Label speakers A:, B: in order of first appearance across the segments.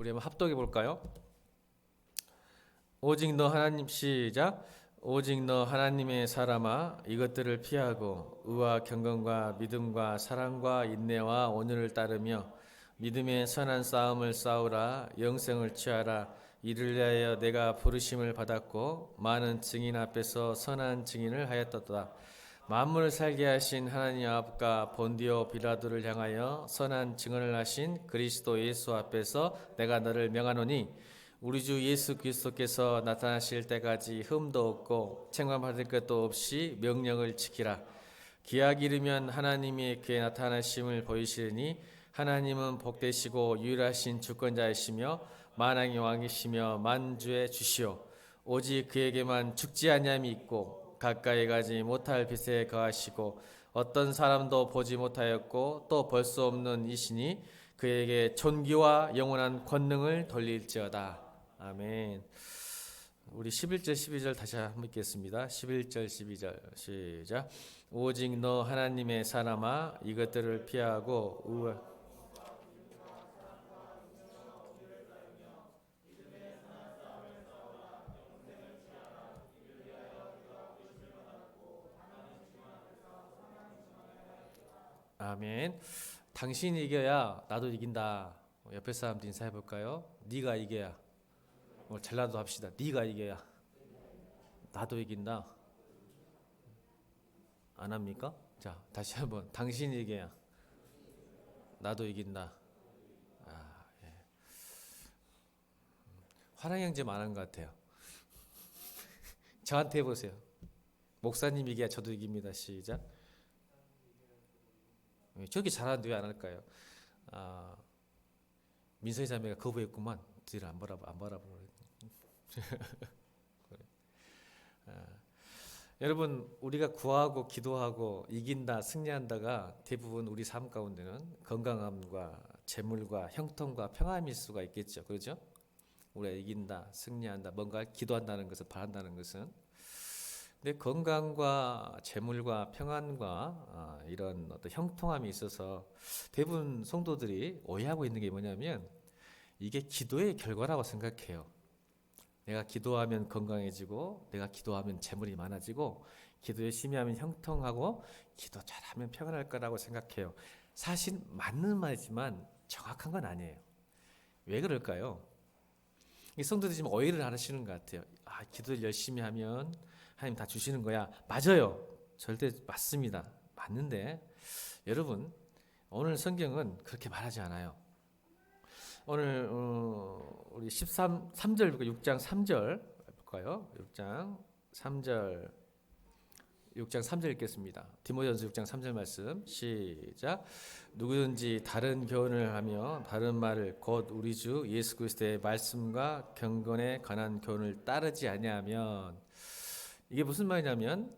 A: 우리 한번 합독해 볼까요? 오직 너 하나님 시작. 오직 너 하나님의 사람아 이것들을 피하고 의와 경건과 믿음과 사랑과 인내와 온유를 따르며 믿음의 선한 싸움을 싸우라. 영생을 취하라. 이를 위하여 내가 부르심을 받았고 많은 증인 앞에서 선한 증인을 하였도다. 만물을 살게 하신 하나님 아버지가 본디오 빌라도를 향하여 선한 증언을 하신 그리스도 예수 앞에서 내가 너를 명하노니 우리 주 예수 그리스도께서 나타나실 때까지 흠도 없고 책망받을 것도 없이 명령을 지키라. 기약 이르면 하나님이 그의 나타나심을 보이시리니 하나님은 복되시고 유일하신 주권자이시며 만왕의 왕이시며 만주의 주시오. 오직 그에게만 죽지 아니함이 있고 가까이 가지 못할 빛에 거하시고 어떤 사람도 보지 못하였고 또 볼 수 없는 이시니 그에게 존귀와 영원한 권능을 돌릴지어다. 아멘. 우리 11절 12절 다시 한번 읽겠습니다. 11절 12절 시작. 오직 너 하나님의 사람아 이것들을 피하고 의와 아멘. 당신이 이겨야 나도 이긴다. 옆에 사람들 인사해 볼까요? 네가 이겨야. 전라도 합시다. 네가 이겨야 나도 이긴다. 안 합니까? 자, 다시 한번. 당신이 이겨야 나도 이긴다. 아, 예. 화랑 형제 많은 것 같아요. 저한테 해보세요. 목사님 이겨야 저도 이깁니다. 시작. 저렇게 잘하는데 왜 안 할까요? 아, 민서희 자매가 거부했구만. 뒤를 안 바라보고. 여러분, 우리가 구하고 기도하고 이긴다, 승리한다가 대부분 우리 삶 가운데는 건강함과 재물과 형통과 평안일 수가 있겠죠. 그렇죠? 우리가 이긴다, 승리한다, 뭔가 기도한다는 것을 바란다는 것은. 근데 건강과 재물과 평안과 이런 어떤 형통함이 있어서 대부분 성도들이 오해하고 있는 게 뭐냐면 이게 기도의 결과라고 생각해요. 내가 기도하면 건강해지고 내가 기도하면 재물이 많아지고 기도 열심히 하면 형통하고 기도 잘하면 평안할 거라고 생각해요. 사실 맞는 말이지만 정확한 건 아니에요. 왜 그럴까요? 이 성도들이 지금 오해를 하시는 것 같아요. 기도를 열심히 하면 하나님 다 주시는 거야. 맞아요. 절대 맞습니다. 맞는데 여러분 오늘 성경은 그렇게 말하지 않아요. 오늘 우리 3절 6장 3절 볼까요? 6장 3절 읽겠습니다. 디모데전서 6장 3절 말씀 시작. 누구든지 다른 교훈을 하며 다른 말을 곧 우리 주 예수 그리스도의 말씀과 경건에 관한 교훈을 따르지 아니하면 이게 무슨 말이냐면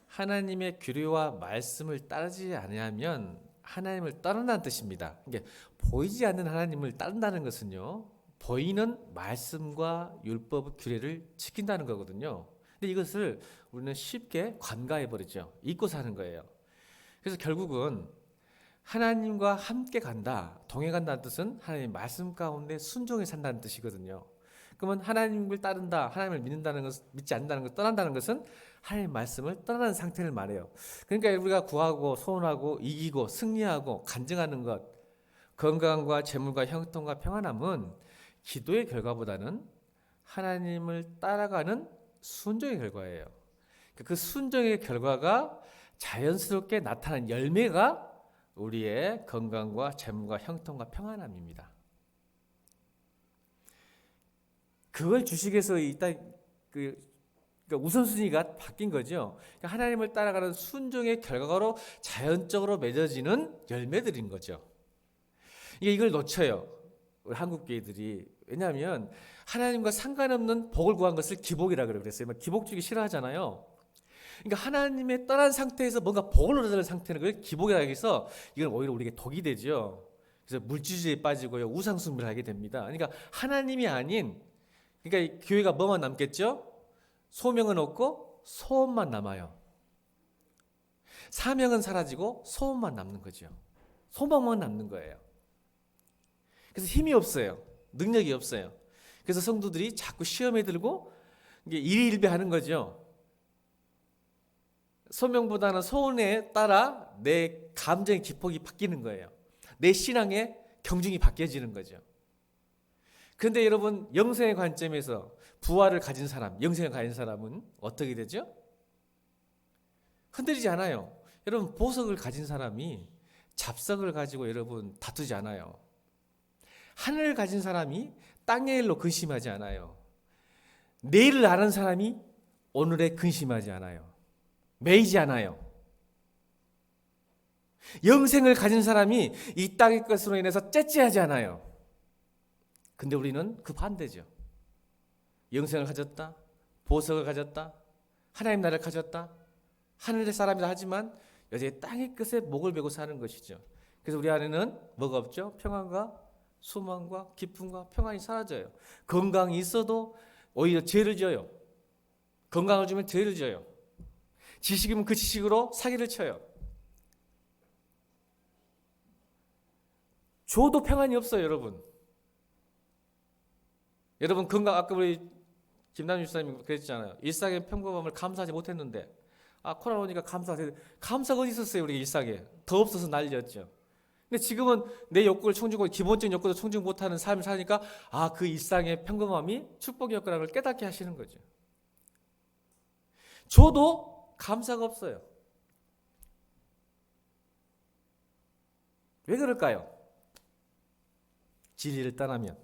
A: 하나님의 규례와 말씀을 따르지 아니하면 하나님을 따른다는 뜻입니다. 이게 보이지 않는 하나님을 따른다는 것은요, 보이는 말씀과 율법 규례를 지킨다는 거거든요. 근데 이것을 우리는 쉽게 관가해 버리죠. 잊고 사는 거예요. 그래서 결국은 하나님과 함께 간다, 동행 간다는 뜻은 하나님의 말씀 가운데 순종해 산다는 뜻이거든요. 그러면 하나님을 따른다, 하나님을 믿는다는 것, 믿지 않는다는 것, 떠난다는 것은 하나님의 말씀을 떠나는 상태를 말해요. 그러니까 우리가 구하고 소원하고 이기고 승리하고 간증하는 것, 건강과 재물과 형통과 평안함은 기도의 결과보다는 하나님을 따라가는 순종의 결과예요. 그 순종의 결과가 자연스럽게 나타난 열매가 우리의 건강과 재물과 형통과 평안함입니다. 그걸 주식에서 그러니까 우선순위가 바뀐 거죠. 그러니까 하나님을 따라가는 순종의 결과로 자연적으로 맺어지는 열매들인 거죠. 이걸 놓쳐요. 우리 한국 교회들이. 왜냐하면 하나님과 상관없는 복을 구한 것을 기복이라고 그랬어요. 기복 주기 싫어하잖아요. 그러니까 하나님의 떠난 상태에서 뭔가 복을 얻는 상태는 걸 기복이라고 해서 이건 오히려 우리에게 독이 되죠. 그래서 물질주의에 빠지고요. 우상숭배를 하게 됩니다. 그러니까 하나님이 아닌, 그러니까 이 교회가 뭐만 남겠죠? 소명은 없고 소원만 남아요. 사명은 사라지고 소원만 남는 거죠. 소망만 남는 거예요. 그래서 힘이 없어요. 능력이 없어요. 그래서 성도들이 자꾸 시험에 들고 이게 일희일비하는 거죠. 소명보다는 소원에 따라 내 감정의 기폭이 바뀌는 거예요. 내 신앙의 경중이 바뀌어지는 거죠. 그런데 여러분, 영생의 관점에서 부활을 가진 사람, 영생을 가진 사람은 어떻게 되죠? 흔들리지 않아요. 여러분, 보석을 가진 사람이 잡석을 가지고 여러분 다투지 않아요. 하늘을 가진 사람이 땅의 일로 근심하지 않아요. 내일을 아는 사람이 오늘에 근심하지 않아요. 매이지 않아요. 영생을 가진 사람이 이 땅의 것으로 인해서 째째하지 않아요. 근데 우리는 그 반대죠. 영생을 가졌다, 보석을 가졌다, 하나님 나라를 가졌다, 하늘의 사람이다 하지만 여전히 땅의 것에 목을 베고 사는 것이죠. 그래서 우리 안에는 뭐가 없죠? 평안과 소망과 기쁨과 평안이 사라져요. 건강이 있어도 오히려 죄를 지어요. 건강을 주면 죄를 지어요. 지식이면 그 지식으로 사기를 쳐요. 줘도 평안이 없어요, 여러분. 여러분, 건강, 아까 우리 김남준 집사님이 그랬잖아요. 일상의 평범함을 감사하지 못했는데, 코로나 오니까 감사가 어디 있었어요, 우리 일상에. 더 없어서 난리였죠. 근데 지금은 내 욕구를 충족하고 기본적인 욕구도 충족 못하는 삶을 사니까 그 일상의 평범함이 축복이었구나 걸 깨닫게 하시는 거죠. 줘도 감사가 없어요. 왜 그럴까요? 진리를 떠나면,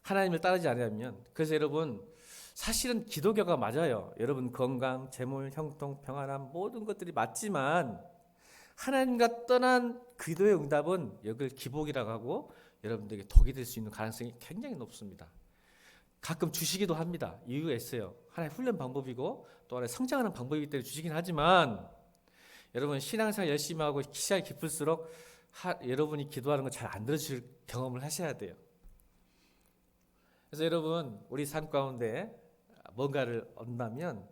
A: 하나님을 따르지 않으면. 그래서 여러분, 사실은 기독교가 맞아요. 여러분, 건강, 재물, 형통, 평안함 모든 것들이 맞지만 하나님과 떠난 기도의 응답은 여기를 기복이라고 하고 여러분들에게 독이 될 수 있는 가능성이 굉장히 높습니다. 가끔 주시기도 합니다. 이유가 있어요. 하나의 훈련 방법이고 또 하나의 성장하는 방법이기 때문에 주시긴 하지만, 여러분 신앙생활 열심히 하고 시간이 깊을수록 여러분이 기도하는 거 잘 안 들어줄 경험을 하셔야 돼요. 그래서 여러분, 우리 삶 가운데 뭔가를 얻는다면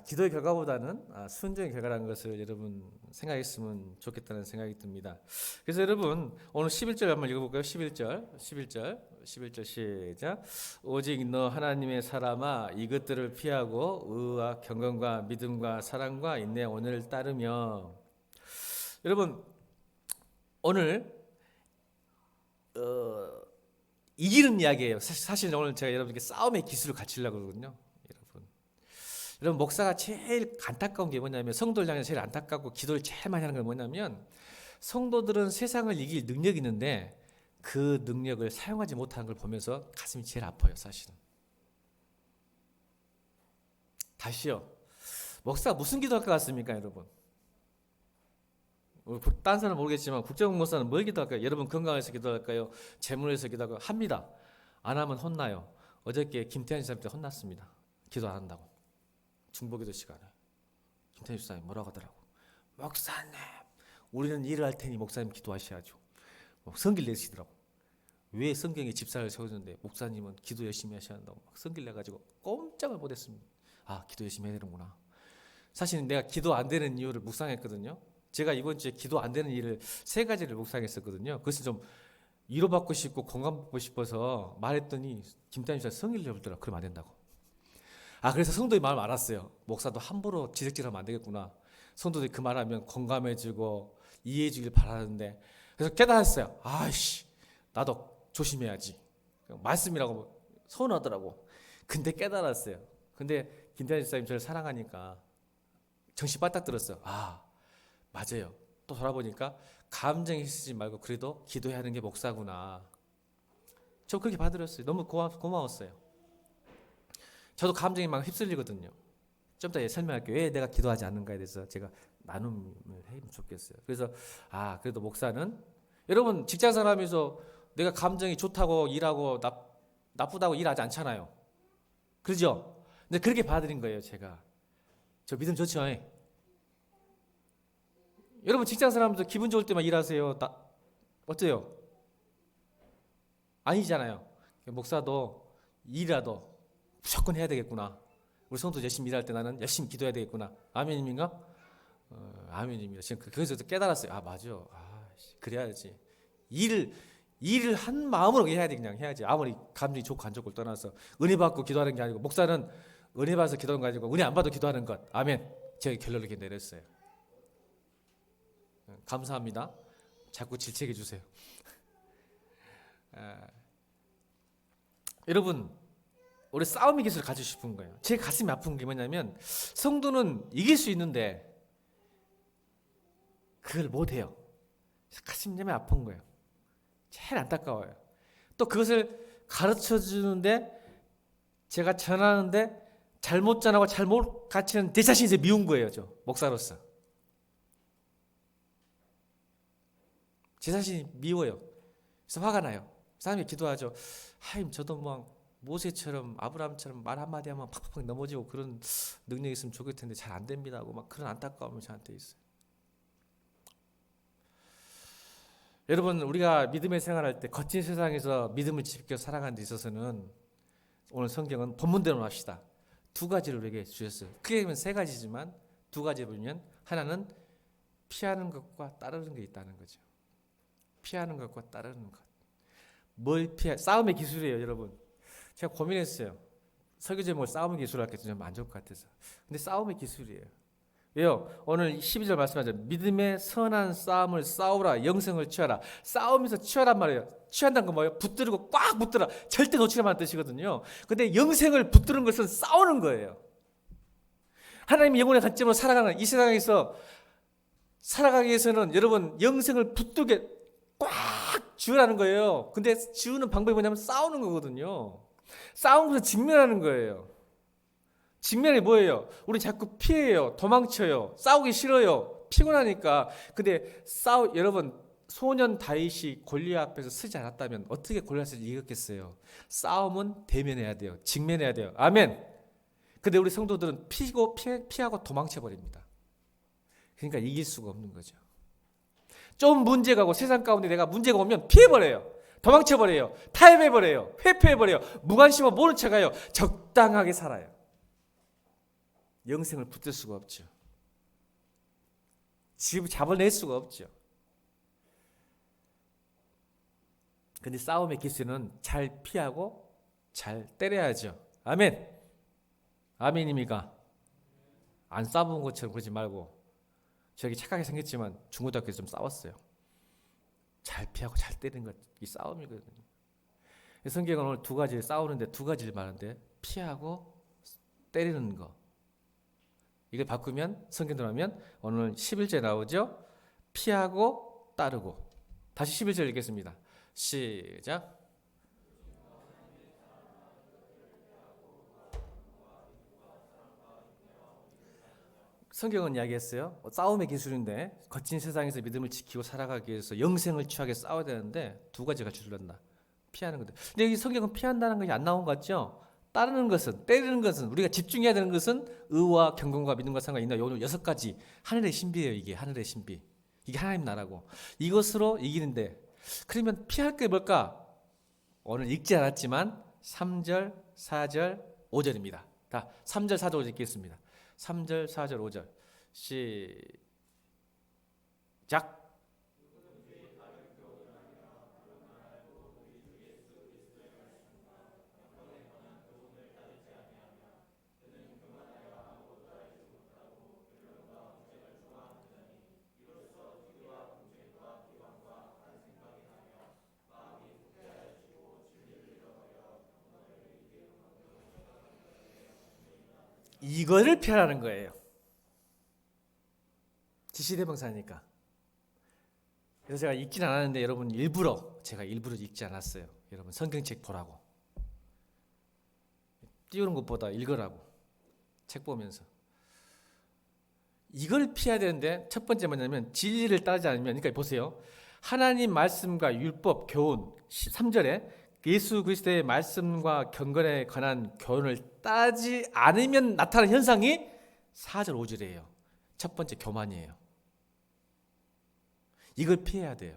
A: 기도의 결과보다는 순종의 결과라는 것을 여러분 생각했으면 좋겠다는 생각이 듭니다. 그래서 여러분, 오늘 11절 한번 읽어볼까요? 11절 시작. 오직 너 하나님의 사람아, 이것들을 피하고 의와 경건과 믿음과 사랑과 인내 오늘을 따르며. 여러분, 오늘 이기는 이야기예요. 사실 오늘 제가 여러분께 싸움의 기술을 가르치려고 그러거든요. 여러분, 목사가 제일 안타까운 게 뭐냐면, 성도들 향해서 제일 안타깝고 기도를 제일 많이 하는 건 뭐냐면, 성도들은 세상을 이길 능력이 있는데 그 능력을 사용하지 못하는 걸 보면서 가슴이 제일 아파요, 사실은. 다시요. 목사가 무슨 기도할 것 같습니까, 여러분? 딴 사람은 모르겠지만 국정원 목사는 뭘 기도할까요? 여러분, 건강해서 기도할까요? 재물에서 기도할까요? 합니다. 안 하면 혼나요. 어저께 김태현 집사님한테 혼났습니다. 기도 안 한다고. 중보기도 시간에 김태현 집사님 뭐라고 하더라고. 목사님, 우리는 일을 할 테니 목사님 기도하셔야죠. 성길 내시더라고. 왜 성경에 집사를 세우는데 목사님은 기도 열심히 하셔야 한다고 막 성길 내가지고 꼼짝을 못했습니다. 기도 열심히 해야 되는구나. 사실 내가 기도 안 되는 이유를 묵상했거든요. 제가 이번 주에 기도 안 되는 일을 3가지를 묵상했었거든요. 그것을 좀 위로받고 싶고 공감받고 싶어서 말했더니 김태현 집사 성길 내더라고. 그러면 안 된다고. 그래서 성도의 마음 알았어요. 목사도 함부로 지적질하면 안 되겠구나. 성도들이 그 말하면 공감해주고 이해해주길 바라는데, 그래서 깨달았어요. 나도 조심해야지. 말씀이라고 서운하더라고. 근데 깨달았어요. 근데 김태현 집사님 저를 사랑하니까 정신 바짝 들었어요. 맞아요. 또 돌아보니까 감정에 쓰지 말고 그래도 기도해야 하는 게 목사구나. 저 그렇게 받아들였어요. 너무 고마웠어요. 저도 감정이 막 휩쓸리거든요. 좀 더 설명할게요. 왜 내가 기도하지 않는가에 대해서 제가 나눔을 해면 좋겠어요. 그래서 그래도 목사는, 여러분 직장 생활하면서 내가 감정이 좋다고 일하고 나쁘다고 일하지 않잖아요. 그렇죠? 근데 그렇게 받아들인 거예요, 제가. 저 믿음 좋죠? 여러분 직장 사람들 기분 좋을 때만 일하세요. 어때요? 아니잖아요. 목사도 일이라도 무조건 해야 되겠구나. 우리 성도 열심히 일할 때 나는 열심히 기도해야 되겠구나. 아멘입니까? 아멘입니다. 지금 거기서 깨달았어요. 맞아. 그래야지. 일을 한 마음으로 해야 돼. 그냥 해야지. 아무리 감정이 좋고 안 좋고 떠나서 은혜 받고 기도하는 게 아니고, 목사는 은혜 받아서 기도하는 거 아니고 은혜 안 받아도 기도하는 것. 아멘. 제가 결론을 이렇게 내렸어요. 감사합니다. 자꾸 질책해 주세요. 여러분, 우리 싸움의 기술을 가지고 싶은 거예요. 제 가슴이 아픈 게 뭐냐면, 성도는 이길 수 있는데 그걸 못해요. 가슴이 아픈 거예요. 제일 안타까워요. 또 그것을 가르쳐 주는데, 제가 전하는데 잘못 전하고 잘못 가르치는 제 자신이 이제 미운 거예요. 저 목사로서 제 자신이 미워요. 그래서 화가 나요. 사람이 기도하죠. 하나님, 저도 뭐 모세처럼 아브라함처럼 말 한마디 하면 팍팍 넘어지고 그런 능력이 있으면 좋을 텐데 잘 안 됩니다 하고 막 그런 안타까움이 저한테 있어요. 여러분, 우리가 믿음의 생활할 때 거친 세상에서 믿음을 지켜 살아가는 데 있어서는 오늘 성경은 본문대로 합시다. 두 가지를 우리에게 주셨어요. 크게 보면 세 가지지만 두 가지 보면, 하나는 피하는 것과 따르는 게 있다는 거죠. 피하는 것과 따르는 것. 뭘 피해? 싸움의 기술이에요, 여러분. 제가 고민했어요. 설교 제목을 싸움의 기술을 할게 좀 안 좋을 것 같아서. 근데 싸움의 기술이에요. 왜요? 오늘 12절 말씀하죠. 믿음의 선한 싸움을 싸우라. 영생을 취하라. 싸움에서 취하란 말이에요. 취한다는 건 뭐예요? 붙들고 꽉 붙들어. 절대 놓치지 말라는 뜻이거든요. 근데 영생을 붙드는 것은 싸우는 거예요. 하나님의 영혼의 관점으로 살아가는 이 세상에서 살아가기 위해서는 여러분, 영생을 붙들게 꽉 쥐으라는 거예요. 근데 쥐우는 방법이 뭐냐면 싸우는 거거든요. 싸우면서 직면하는 거예요. 직면이 뭐예요? 우리 자꾸 피해요. 도망쳐요. 싸우기 싫어요. 피곤하니까. 근데 여러분, 소년 다윗이 골리앗 앞에서 서지 않았다면 어떻게 골리앗을 이겼겠어요? 싸움은 대면해야 돼요. 직면해야 돼요. 아멘. 근데 우리 성도들은 피하고 도망쳐 버립니다. 그러니까 이길 수가 없는 거죠. 좀 문제가 오고 세상 가운데 내가 문제가 오면 피해버려요. 도망쳐버려요. 타협해버려요. 회피해버려요. 무관심하고 모른 척해요. 적당하게 살아요. 영생을 붙들 수가 없죠. 집 잡아낼 수가 없죠. 근데 싸움의 기술은 잘 피하고 잘 때려야죠. 아멘. 아멘입니까? 안 싸운 것처럼 그러지 말고. 저기 착하게 생겼지만 중고등학교에서 좀 싸웠어요. 잘 피하고 잘 때리는 것, 이 싸움이거든요. 성경은 오늘 두 가지를 싸우는데 두 가지를 말하는데, 피하고 때리는 거. 이걸 바꾸면, 성경대로 하면 오늘 11절 나오죠. 피하고 따르고. 다시 11절 읽겠습니다. 시작. 성경은 이야기했어요. 싸움의 기술인데 거친 세상에서 믿음을 지키고 살아가기 위해서 영생을 취하게 싸워야 되는데 두 가지가 주술한다. 피하는 것들. 근데 여기 성경은 피한다는 것이 안 나온 것 같죠? 따르는 것은, 때리는 것은, 우리가 집중해야 되는 것은 의와 경건과 믿음과 상관이 있나? 오늘 6가지 하늘의 신비예요. 이게 하늘의 신비. 이게 하나님 나라고. 이것으로 이기는데, 그러면 피할 게 뭘까? 오늘 읽지 않았지만 3절, 4절, 5절입니다. 다 3절, 4절, 5절 읽겠습니다. 3절, 4절, 5절 시작. 이거를 피하라는 거예요. 지시대명사니까. 그래서 제가 읽진 않았는데 여러분, 제가 일부러 읽지 않았어요. 여러분 성경책 보라고. 띄우는 것보다 읽으라고. 책 보면서. 이걸 피해야 되는데, 첫 번째 뭐냐면 진리를 따르지 않으면, 그러니까 보세요. 하나님 말씀과 율법, 교훈, 3절에 예수 그리스도의 말씀과 경건에 관한 교훈을 따르지 않으면 나타나는 현상이 4절, 5절이에요. 첫 번째 교만이에요. 이걸 피해야 돼요.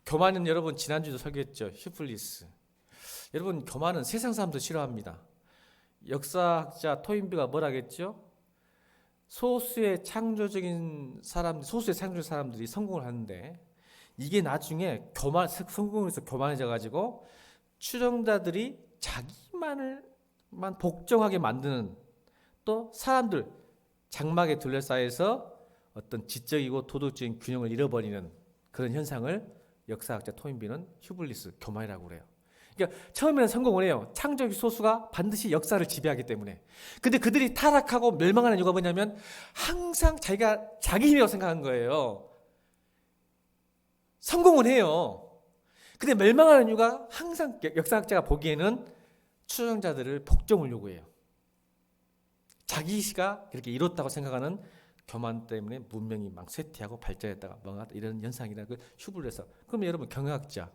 A: 교만은 여러분 지난주도 설교했죠. 휴플리스. 여러분, 교만은 세상 사람도 싫어합니다. 역사학자 토인비가 뭐라겠죠? 소수의 창조적인 사람들이 성공을 하는데, 이게 나중에 성공해서 교만해져 가지고 추종자들이 자기만을만 복종하게 만드는, 또 사람들 장막에 둘러싸여서 어떤 지적이고 도덕적인 균형을 잃어버리는 그런 현상을 역사학자 토인비는 휴블리스, 교만이라고 그래요. 그러니까 처음에는 성공을 해요. 창조적 소수가 반드시 역사를 지배하기 때문에. 근데 그들이 타락하고 멸망하는 이유가 뭐냐면 항상 자기가 자기 힘이라고 생각한 거예요. 성공을 해요. 근데 멸망하는 이유가 항상 역사학자가 보기에는 추종자들을 복종을 요구해요. 자기가 그렇게 이뤘다고 생각하는 교만 때문에 문명이 막 쇠퇴하고 발전했다가 망하다 이런 현상이라 그 휴블리스. 그럼 여러분 경영학자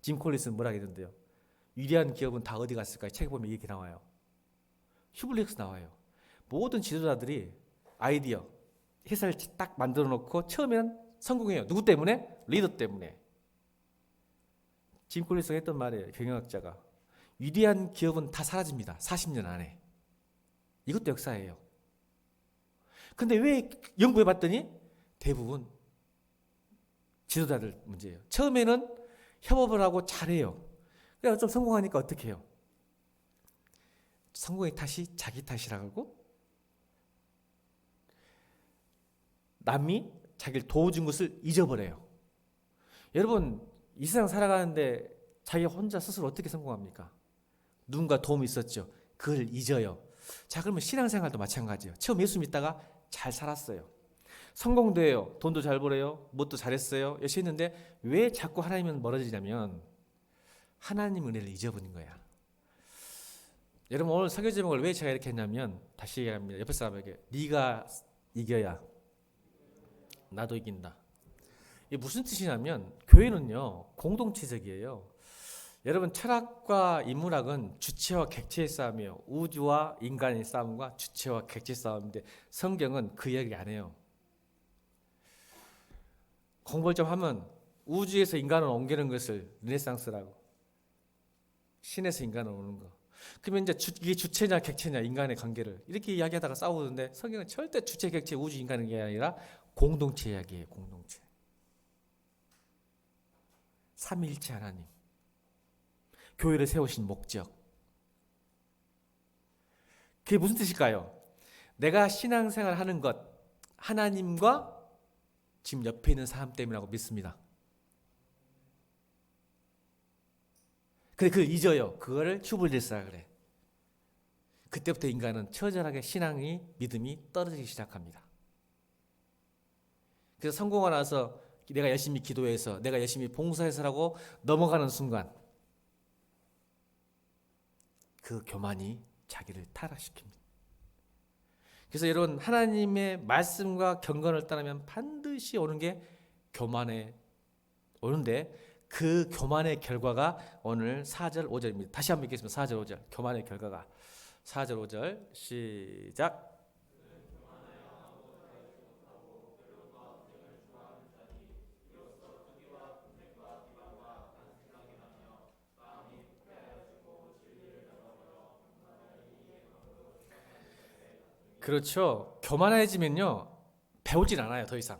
A: 짐 콜린스는 뭐라 그러던데요? 위대한 기업은 다 어디 갔을까요? 책에 보면 이렇게 나와요. 휴블리스 나와요. 모든 지도자들이 아이디어, 회사를 딱 만들어 놓고 처음에는 성공해요. 누구 때문에? 리더 때문에. 짐 콜린스가 했던 말이에요. 경영학자가. 위대한 기업은 다 사라집니다. 40년 안에. 이것도 역사예요. 근데 왜 연구해 봤더니 대부분 지도자들 문제예요. 처음에는 협업을 하고 잘해요. 그래서 좀 성공하니까 어떻게 해요? 성공의 탓이 자기 탓이라고 하고 남이 자기를 도와준 것을 잊어버려요. 여러분 이 세상 살아가는데 자기 혼자 스스로 어떻게 성공합니까? 누군가 도움이 있었죠. 그걸 잊어요. 자, 그러면 신앙생활도 마찬가지예요. 처음 예수 믿다가 잘 살았어요. 성공도 해요. 돈도 잘 벌어요. 뭣도 잘했어요. 열심히 했는데 왜 자꾸 하나님은 멀어지냐면 하나님 은혜를 잊어버린 거야. 여러분 오늘 설교 제목을 왜 제가 이렇게 했냐면 다시 얘기합니다. 옆에 사람에게 네가 이겨야 나도 이긴다. 이게 무슨 뜻이냐면 교회는요 공동체적이에요. 여러분 철학과 인문학은 주체와 객체의 싸움이에요. 우주와 인간의 싸움과 주체와 객체 싸움인데 성경은 그 이야기 안 해요. 공부를 좀 하면 우주에서 인간을 옮기는 것을 르네상스라고, 신에서 인간을 오는 거. 그러면 이제 이게 주체냐 객체냐 인간의 관계를 이렇게 이야기하다가 싸우는데 성경은 절대 주체 객체 우주 인간의 게 아니라 공동체 이야기예요. 공동체. 삼위일체 하나님. 교회를 세우신 목적. 그게 무슨 뜻일까요? 내가 신앙생활 하는 것 하나님과 지금 옆에 있는 사람 때문이라고 믿습니다. 근데 그걸 잊어요. 그거를 휴블리스라 그래. 그때부터 인간은 처절하게 신앙이 믿음이 떨어지기 시작합니다. 그래서 성공하고 나서 내가 열심히 기도해서 내가 열심히 봉사해서라고 넘어가는 순간 그 교만이 자기를 타락시킵니다. 그래서 여러분 하나님의 말씀과 경건을 따르면 반드시 오는 게 교만에 오는데 그 교만의 결과가 오늘 4절 5절입니다. 다시 한번 읽겠습니다. 4절 5절 교만의 결과가 4절 5절 시작. 그렇죠. 교만해지면요 배우질 않아요 더 이상.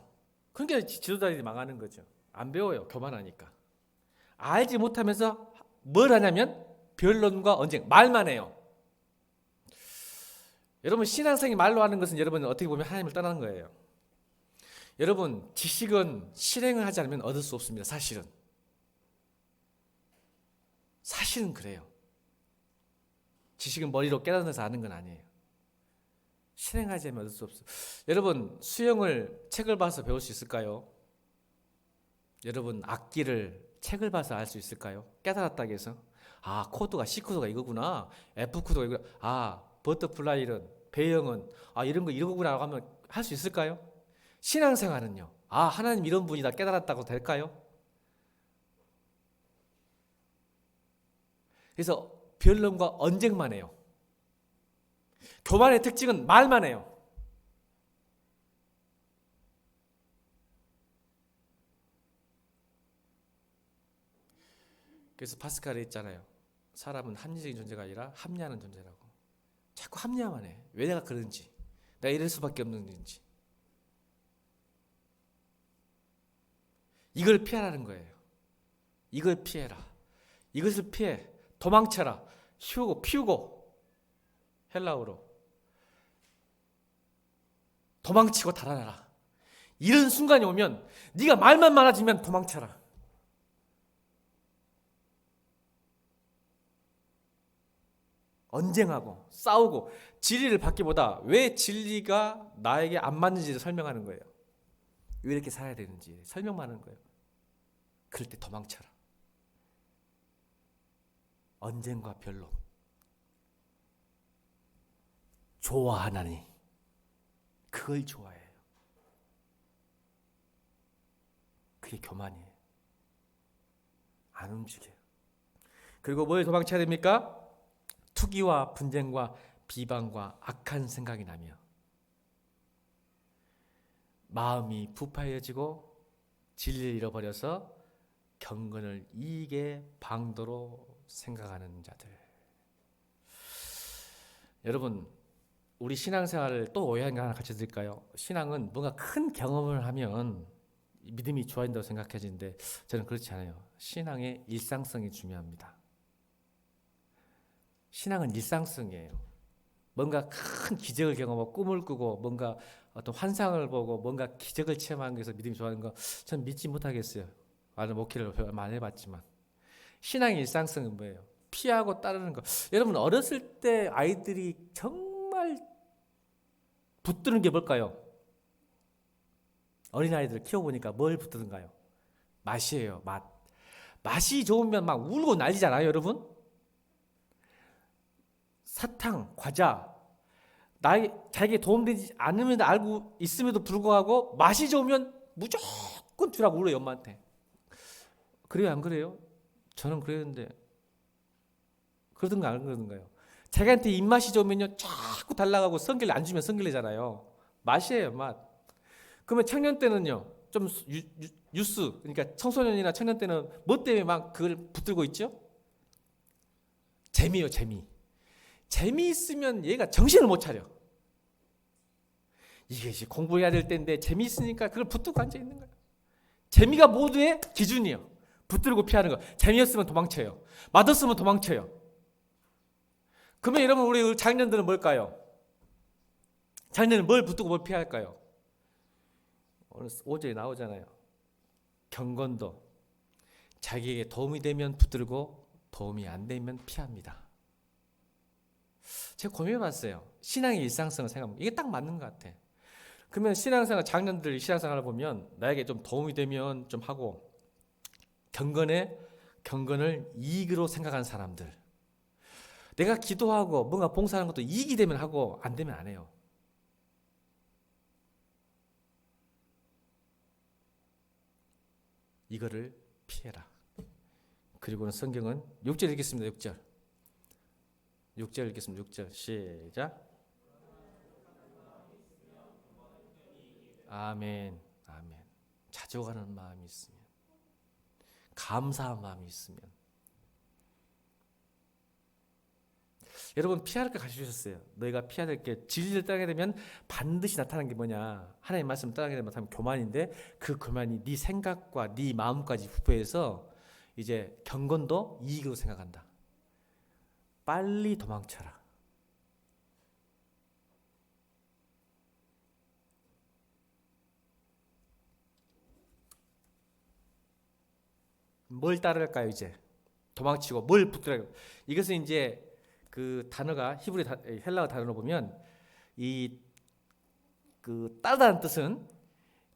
A: 그러니까 지도자들이 망하는 거죠. 안 배워요 교만하니까. 알지 못하면서 뭘 하냐면 변론과 언쟁, 말만 해요. 여러분 신앙생이 말로 하는 것은 여러분 어떻게 보면 하나님을 떠나는 거예요. 여러분 지식은 실행을 하지 않으면 얻을 수 없습니다. 사실은 그래요. 지식은 머리로 깨닫아서 아는 건 아니에요. 실행하지 않으면 얻을 수 없어요. 여러분 수영을 책을 봐서 배울 수 있을까요? 여러분 악기를 책을 봐서 알 수 있을까요? 깨달았다고 해서 아 코드가 C 코드가 이거구나, F 코드가 이거구나, 아 버터플라이는 배영은 아 이런 거 이거구나 라고 하면 할 수 있을까요? 신앙생활은요 아 하나님 이런 분이다 깨달았다고 될까요? 그래서 변론과 언쟁만 해요. 교만의 특징은 말만 해요. 그래서 파스칼이 있잖아요. 사람은 합리적인 존재가 아니라 합리하는 존재라고. 자꾸 합리화만 해. 왜 내가 그런지, 내가 이럴 수밖에 없는 건지. 이걸 피하라는 거예요. 이걸 피해라. 이것을 피해. 도망쳐라. 피우고. 헬라어로. 도망치고 달아나라. 이런 순간이 오면 네가 말만 많아지면 도망쳐라. 언쟁하고 싸우고 진리를 받기보다 왜 진리가 나에게 안 맞는지를 설명하는 거예요. 왜 이렇게 살아야 되는지 설명만 하는 거예요. 그럴 때 도망쳐라. 언쟁과 변론. 좋아하나니 그걸 좋아해요. 그게 교만이에요. 안 움직여요. 그리고 뭘 도망쳐야 됩니까? 투기와 분쟁과 비방과 악한 생각이 나며 마음이 부패해지고 진리를 잃어버려서 경건을 이익의 방도로 생각하는 자들. 여러분, 우리 신앙생활을 또 오해한 거 하나 같이 드릴까요? 신앙은 뭔가 큰 경험을 하면 믿음이 좋아진다고 생각해지는데 저는 그렇지 않아요. 신앙의 일상성이 중요합니다. 신앙은 일상성이에요. 뭔가 큰 기적을 경험하고 꿈을 꾸고 뭔가 어떤 환상을 보고 뭔가 기적을 체험하는 것에서 믿음이 좋아하는 거 전 믿지 못하겠어요. 나는 목회를 얼마 안 해봤지만. 신앙의 일상성은 뭐예요? 피하고 따르는 거. 여러분 어렸을 때 아이들이 정말 붙드는 게 뭘까요? 어린아이들을 키워보니까 뭘 붙드는가요? 맛이에요. 맛. 맛이 좋으면 막 울고 난리잖아요, 여러분. 사탕, 과자, 자기에게 도움되지 않으면 알고 있음에도 불구하고 맛이 좋으면 무조건 주라고 울어요, 엄마한테. 그래요, 안 그래요? 저는 그랬는데 그러든가 안 그러든가요? 자기한테 입맛이 좋으면요 자꾸 달라가고 성질 안 주면 성질내잖아요. 맛이에요, 맛. 그러면 청년 때는요 좀 유스, 그러니까 청소년이나 청년 때는 뭐 때문에 막 그걸 붙들고 있죠? 재미요, 재미. 재미있으면 얘가 정신을 못 차려. 이게 공부해야 될 때인데 재미있으니까 그걸 붙들고 앉아있는 거예요. 재미가 모두의 기준이에요. 붙들고 피하는 거. 재미없으면 도망쳐요. 맛없으면 도망쳐요. 그러면 여러분 우리 장년들은 뭘까요? 장년은 뭘 붙들고 뭘 피할까요? 오늘 5절에 나오잖아요. 경건도 자기에게 도움이 되면 붙들고 도움이 안 되면 피합니다. 제가 고민해봤어요. 신앙의 일상성을 생각해보면 이게 딱 맞는 것 같아. 그러면 신앙생활 장년들 신앙생활을 보면 나에게 좀 도움이 되면 좀 하고 경건을 이익으로 생각하는 사람들. 내가 기도하고 뭔가 봉사하는 것도 이익이 되면 하고 안 되면 안 해요. 이거를 피해라. 그리고는 성경은 6절 읽겠습니다. 6절 읽겠습니다. 6절 시작. 아멘. 아멘. 자족하는 마음이 있으면, 감사한 마음이 있으면. 여러분 피할 거 가르쳐주셨어요. 너희가 피해야 될 게 진리를 따르게 되면 반드시 나타나는 게 뭐냐? 하나님의 말씀을 따르게 되면 교만인데 그 교만이 네 생각과 네 마음까지 부패해서 이제 경건도 이익으로 생각한다. 빨리 도망쳐라. 뭘 따를까요 이제? 도망치고 뭘 붙들어야? 이것은 이제 그 단어가 히브리 헬라어 단어로 보면 이 그 따르다는 뜻은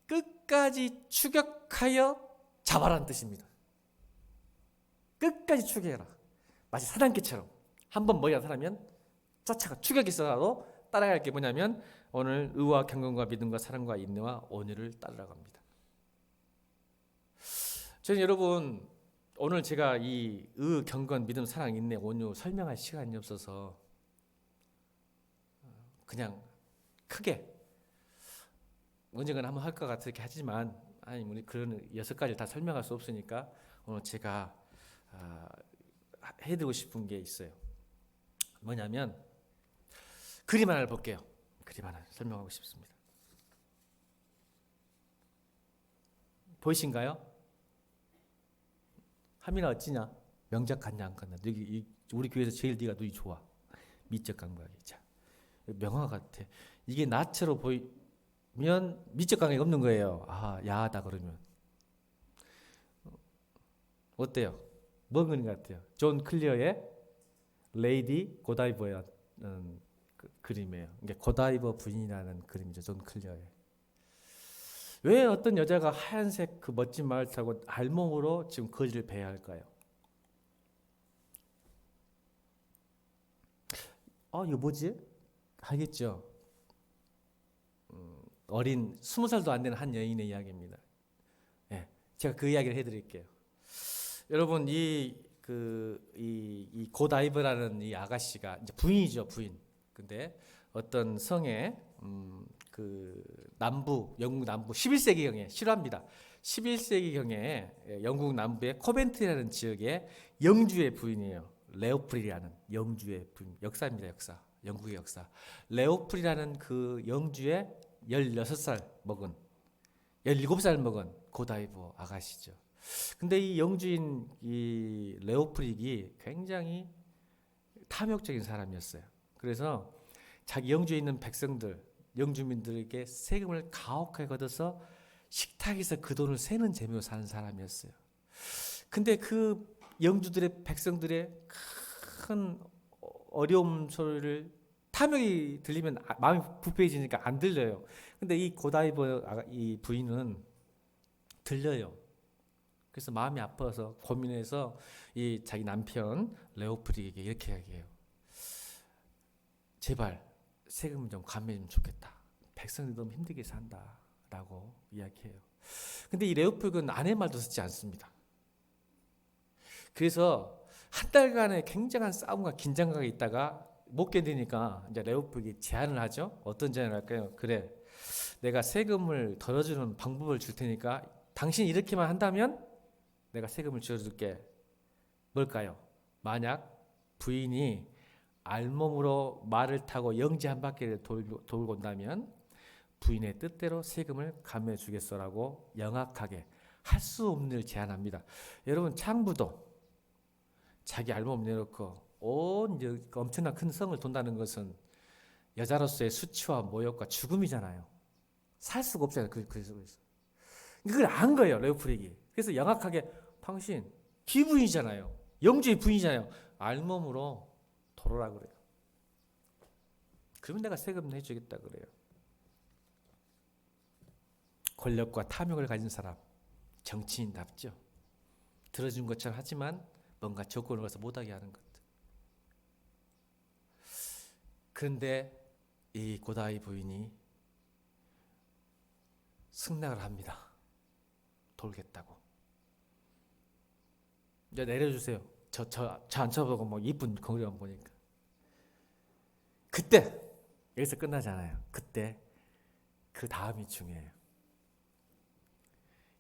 A: 끝까지 추격하여 잡아라는 뜻입니다. 끝까지 추격해라. 마치 사단계처럼 한번 머리가 사라면 쫓아가 추격이 있어도 따라갈 게 뭐냐면 오늘 의와 경건과 믿음과 사랑과 인내와 온유를 따르라고 합니다. 저는 여러분 오늘 제가 이 의, 경건, 믿음, 사랑, 인내, 온유 설명할 시간이 없어서 그냥 크게 언젠가는 한번 할 것 같아 이렇게 하지만 아니 우리 그런 6가지를 다 설명할 수 없으니까 오늘 제가 해드리고 싶은 게 있어요. 뭐냐면 그림 하나를 볼게요. 그림 하나 설명하고 싶습니다. 보이신가요? 하민아 어찌냐? 명작 갔냐 안 갔냐? 우리 교회에서 제일 네가 눈이 좋아. 미적 감각이. 자, 명화 같아. 이게 나처럼 보이면 미적 감각이 없는 거예요. 아, 야하다 그러면. 어때요? 뭔 그림 같아요? 존 클리어의 레이디 고다이버의 그림이에요. 이게 고다이버 부인이라는 그림이죠. 존 클리어의. 왜 어떤 여자가 하얀색 그 멋진 말을 타고 알몸으로 지금 거지를 베야 할까요? 이거 뭐지? 알겠죠? 어린 20살도 안 되는 한 여인의 이야기입니다. 예, 제가 그 이야기를 해드릴게요. 여러분 이 고다이버라는 이 아가씨가 이제 부인이죠, 부인. 근데 어떤 성에 그 영국 남부 11세기경에 실화입니다. 11세기경에 영국 남부의 코벤트라는 지역의 영주의 부인이에요. 레오프리라는 영주의 부인. 역사입니다, 역사. 영국의 역사. 레오프리라는 그 영주의 16살 먹은 17살 먹은 고다이버 아가씨죠. 근데 이 영주인 이 레오프릭이 굉장히 탐욕적인 사람이었어요. 그래서 자기 영주에 있는 백성들, 영주민들에게 세금을 가혹하게 걷어서 식탁에서 그 돈을 세는 재미로 사는 사람이었어요. 근데 그 영주들의 백성들의 큰 어려움 소리를 탐욕이 들리면 마음이 부패해지니까 안 들려요. 근데 이 고다이버 이 부인은 들려요. 그래서 마음이 아파서 고민해서 이 자기 남편 레오프릭에게 이렇게 이야기해요. 제발 세금 좀 감면해주면 좋겠다. 백성들이 너무 힘들게 산다라고 이야기해요. 근데 이 레오프릭은 아내 말도 듣지 않습니다. 그래서 한 달간의 굉장한 싸움과 긴장감이 있다가 못 견디니까 이제 레오프릭이 제안을 하죠. 어떤 제안을 할까요? 그래, 내가 세금을 덜어주는 방법을 줄 테니까 당신이 이렇게만 한다면 내가 세금을 지어줄게. 뭘까요? 만약 부인이 알몸으로 말을 타고 영지 한 바퀴를 돌고 온다면 부인의 뜻대로 세금을 감면해 주겠어라고 영악하게 할 수 없는 일을 제안합니다. 여러분 창부도 자기 알몸 내놓고 온 엄청난 큰 성을 돈다는 것은 여자로서의 수치와 모욕과 죽음이잖아요. 살 수가 없잖아요. 그래서 그걸 안 거예요, 레오프릭이. 그래서 영악하게 당신 기부인이잖아요. 영주의 부인이잖아요. 알몸으로 돌아라 그래요. 그러면 내가 세금 내주겠다 그래요. 권력과 탐욕을 가진 사람, 정치인답죠. 들어준 것처럼 하지만 뭔가 조건을 걸어서 못하게 하는 것. 그런데 이 고다이 부인이 승낙을 합니다. 돌겠다고. 이제 내려주세요. 저 안 쳐보고 뭐 이쁜 거울만 보니까. 그때 여기서 끝나지 않아요. 그때 그 다음이 중요해요.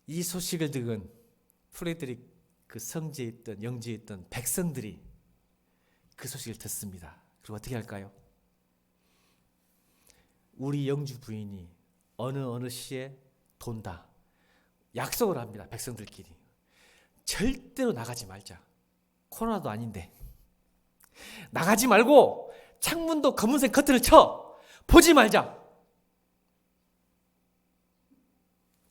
A: 이 소식을 들은 프레드릭 그 성지에 있던 영지에 있던 백성들이 그 소식을 듣습니다. 그리고 어떻게 할까요? 우리 영주 부인이 어느 시에 돈다. 약속을 합니다. 백성들끼리. 절대로 나가지 말자. 코로나도 아닌데. 나가지 말고 창문도 검은색 커튼을 쳐. 보지 말자.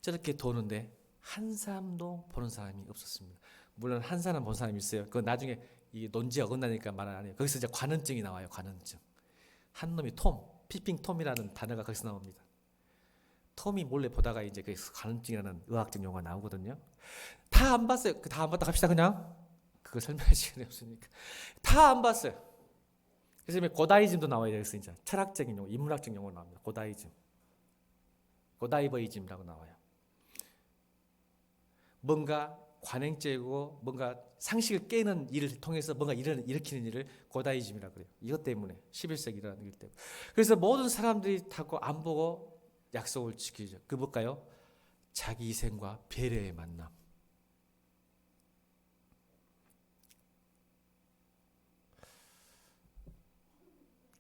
A: 저렇게 도는데 한 사람도 보는 사람이 없었습니다. 물론 한 사람 본 사람이 있어요. 그건 나중에 이 논지 어긋나니까 말은 안 해요. 거기서 이제 관원증이 나와요. 관원증. 한 놈이 피핑 톰이라는 단어가 거기서 나옵니다. 톰이 몰래 보다가 이제 그 관원증이라는 의학적 용어가 나오거든요. 다 안 봤어요. 다 안 봤다 갑시다 그냥. 그거 설명할 시간이 없으니까. 다 안 봤어요. 그래서 고다이즘도 나와요. 여기서 이제 철학적인 용어, 인문학적 용어 나옵니다. 고다이즘. 고다이버이즘이라고 나와요. 뭔가 관행죄고 뭔가 상식을 깨는 일을 통해서 뭔가 일으키는 일을 고다이즘이라고 그래요. 이것 때문에 11세기라는 일 때문에. 그래서 모든 사람들이 타고 안 보고 약속을 지키죠. 그 뭘까요? 자기 희생과 배려의 만남.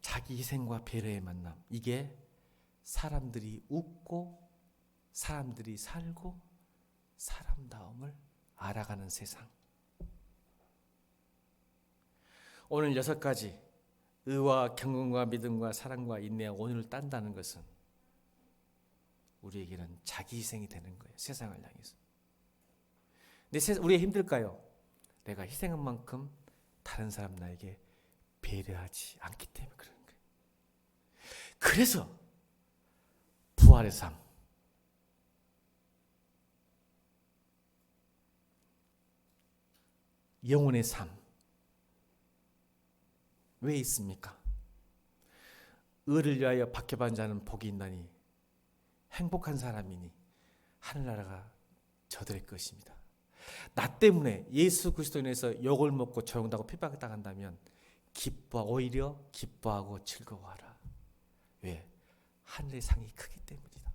A: 자기 희생과 배려의 만남. 이게 사람들이 웃고 사람들이 살고 사람다움을 알아가는 세상. 오늘 6가지 의와 경건과 믿음과 사랑과 인내와 온유를 딴다는 것은 우리에게는 자기 희생이 되는 거예요. 세상을 향해서. 근데 우리가 힘들까요? 내가 희생한 만큼 다른 사람 나에게 배려하지 않기 때문에 그런 거예요. 그래서 부활의 삶, 영혼의 삶 왜 있습니까? 의를 위하여 박해받은 자는 복이 있나니 행복한 사람이니 하늘나라가 저들의 것입니다. 나 때문에 예수 그리스도로 인해서 욕을 먹고 조롱당하고 핍박을 당한다면 오히려 기뻐하고 즐거워하라. 왜? 하늘의 상이 크기 때문이다.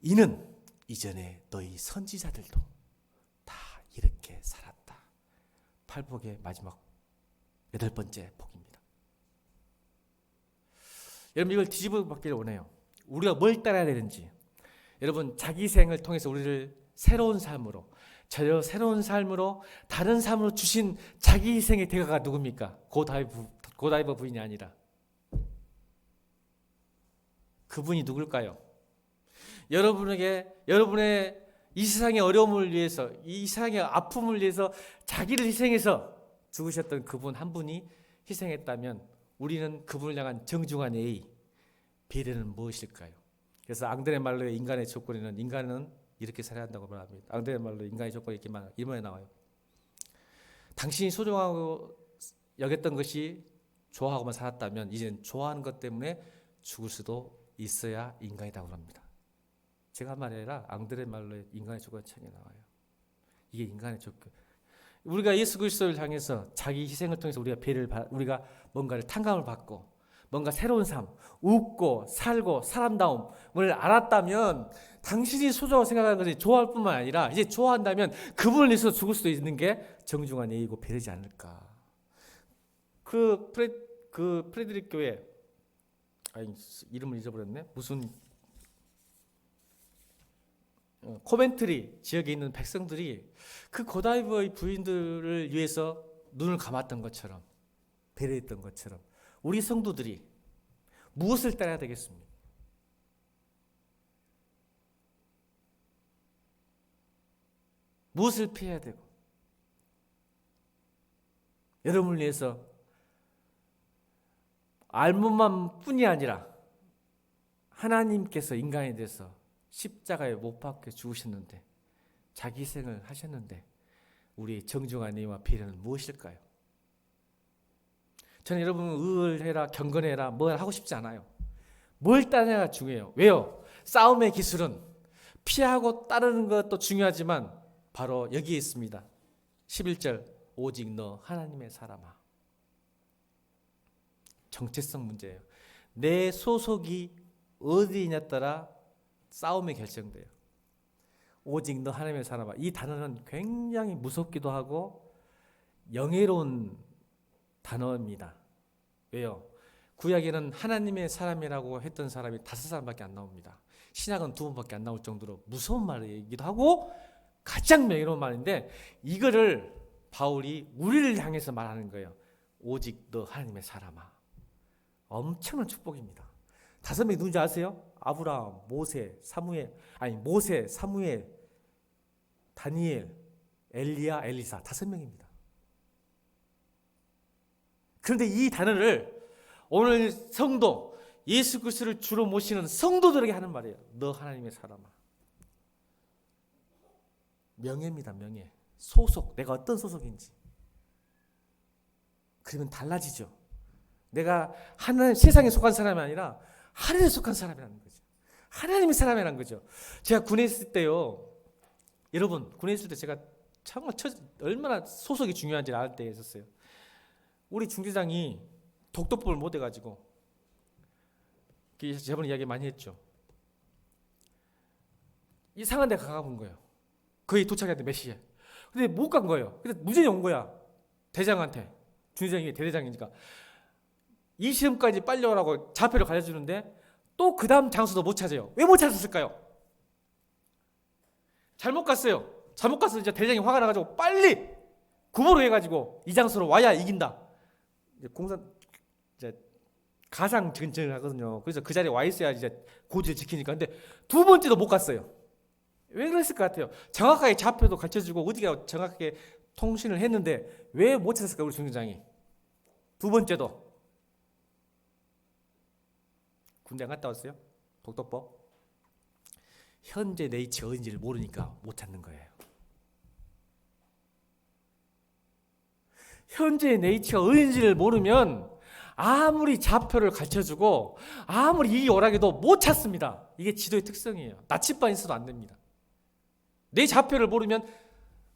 A: 이는 이전에 너희 선지자들도 다 이렇게 살았다. 팔복의 마지막 8번째 복입니다. 여러분 이걸 뒤집어 받기를 원해요. 우리가 뭘 따라야 되는지. 여러분 자기 희생을 통해서 우리를 새로운 삶으로 다른 삶으로 주신 자기 희생의 대가가 누굽니까? 고다이버 부인이 아니라 그분이 누굴까요? 여러분의 이 세상의 어려움을 위해서, 이 세상의 아픔을 위해서 자기를 희생해서 죽으셨던 그분 한 분이 희생했다면 우리는 그분을 향한 정중한 예의, 배려는 무엇일까요? 그래서 앙드레 말로의 인간의 조건에는 인간은 이렇게 살아야 한다고 말합니다. 앙드레 말로 인간의 조건이 이렇게 나와요. 당신이 소중하고 여겼던 것이 좋아하고만 살았다면 이제는 좋아하는 것 때문에 죽을 수도 있어야 인간이라고 합니다. 제가 말해라 앙드레 말로의 인간의 조건 책에 나와요. 이게 인간의 조건. 우리가 예수 그리스도를 향해서 자기 희생을 통해서 우리가 뭔가를 탕감을 받고 뭔가 새로운 삶, 웃고 살고 사람다움을 알았다면 당신이 소중하고 생각하는 것이 좋아할 뿐만 아니라 이제 좋아한다면 그분을 위해서 죽을 수도 있는 게 정중한 예의고 배려지 않을까. 프레드릭 교회 이름을 잊어버렸네. 무슨 코멘트리 지역에 있는 백성들이 그 고다이버의 부인들을 위해서 눈을 감았던 것처럼 배려했던 것처럼 우리 성도들이 무엇을 따라야 되겠습니까? 무엇을 피해야 되고 여러분을 위해서 알문만 뿐이 아니라 하나님께서 인간에 대해서 십자가에 못 박혀 죽으셨는데 자기 희생을 하셨는데 우리의 정중한 예의와 배려는 무엇일까요? 저는 여러분 의를 경건해라 뭘 하고 싶지 않아요. 뭘 따르냐가 중요해요. 왜요? 싸움의 기술은 피하고 따르는 것도 중요하지만 바로 여기에 있습니다. 11절 오직 너 하나님의 사람아. 정체성 문제예요. 내 소속이 어디냐에 따라 싸움이 결정돼요. 오직 너 하나님의 사람아. 이 단어는 굉장히 무섭기도 하고 영예로운 단어입니다. 왜요? 구약에는 하나님의 사람이라고 했던 사람이 5사람밖에 안 나옵니다. 신약은 2번밖에 안 나올 정도로 무서운 말이기도 하고 가장 명예로운 말인데 이거를 바울이 우리를 향해서 말하는 거예요. 오직 너 하나님의 사람아. 엄청난 축복입니다. 5명이 누군지 아세요? 아브라함, 모세, 사무엘, 다니엘, 엘리야, 엘리사 5명입니다. 그런데 이 단어를 오늘 성도, 예수 그리스도를 주로 모시는 성도들에게 하는 말이에요. 너 하나님의 사람아. 명예입니다. 명예. 소속, 내가 어떤 소속인지. 그러면 달라지죠. 내가 세상에 속한 사람이 아니라 하늘에 속한 사람이라는 거죠. 하나님의 사람이라는 거죠. 제가 군에 있을 때요. 여러분 군에 있을 때 제가 정말 얼마나 소속이 중요한지 알 때가 있었어요. 우리 중대장이 독도법을 못 해가지고 저번에 이야기 많이 했죠. 이상한 데 가본 거예요. 거의 도착했는데 몇 시에. 근데 못 간 거예요. 근데 문제이 온 거야. 대장한테. 중대장이 대대장이니까. 이 시험까지 빨리 오라고 좌표를 가려주는데 또 그 다음 장소도 못 찾아요. 왜 못 찾았을까요? 잘못 갔어요. 잘못 가서 이제 대장이 화가 나가지고 빨리
B: 구보로 해가지고 이 장소로 와야 이긴다. 공산 이제 가상 전쟁을 하거든요. 그래서 그 자리에 와 있어야 이제 고지를 지키니까. 근데 두 번째도 못 갔어요. 왜 그랬을 것 같아요? 정확하게 좌표도 가르쳐주고 어디가 정확하게 통신을 했는데 왜 못 찾았을까 우리 중대장이? 두 번째도 군대 안 갔다 왔어요? 독도법. 현재 내 위치가 어딘지를 모르니까 못 찾는 거예요. 현재 내 위치가 어딘지를 모르면 아무리 좌표를 가르쳐주고 아무리 이 오락해도 못 찾습니다. 이게 지도의 특성이에요. 나침반 있어도 안 됩니다. 내 좌표를 모르면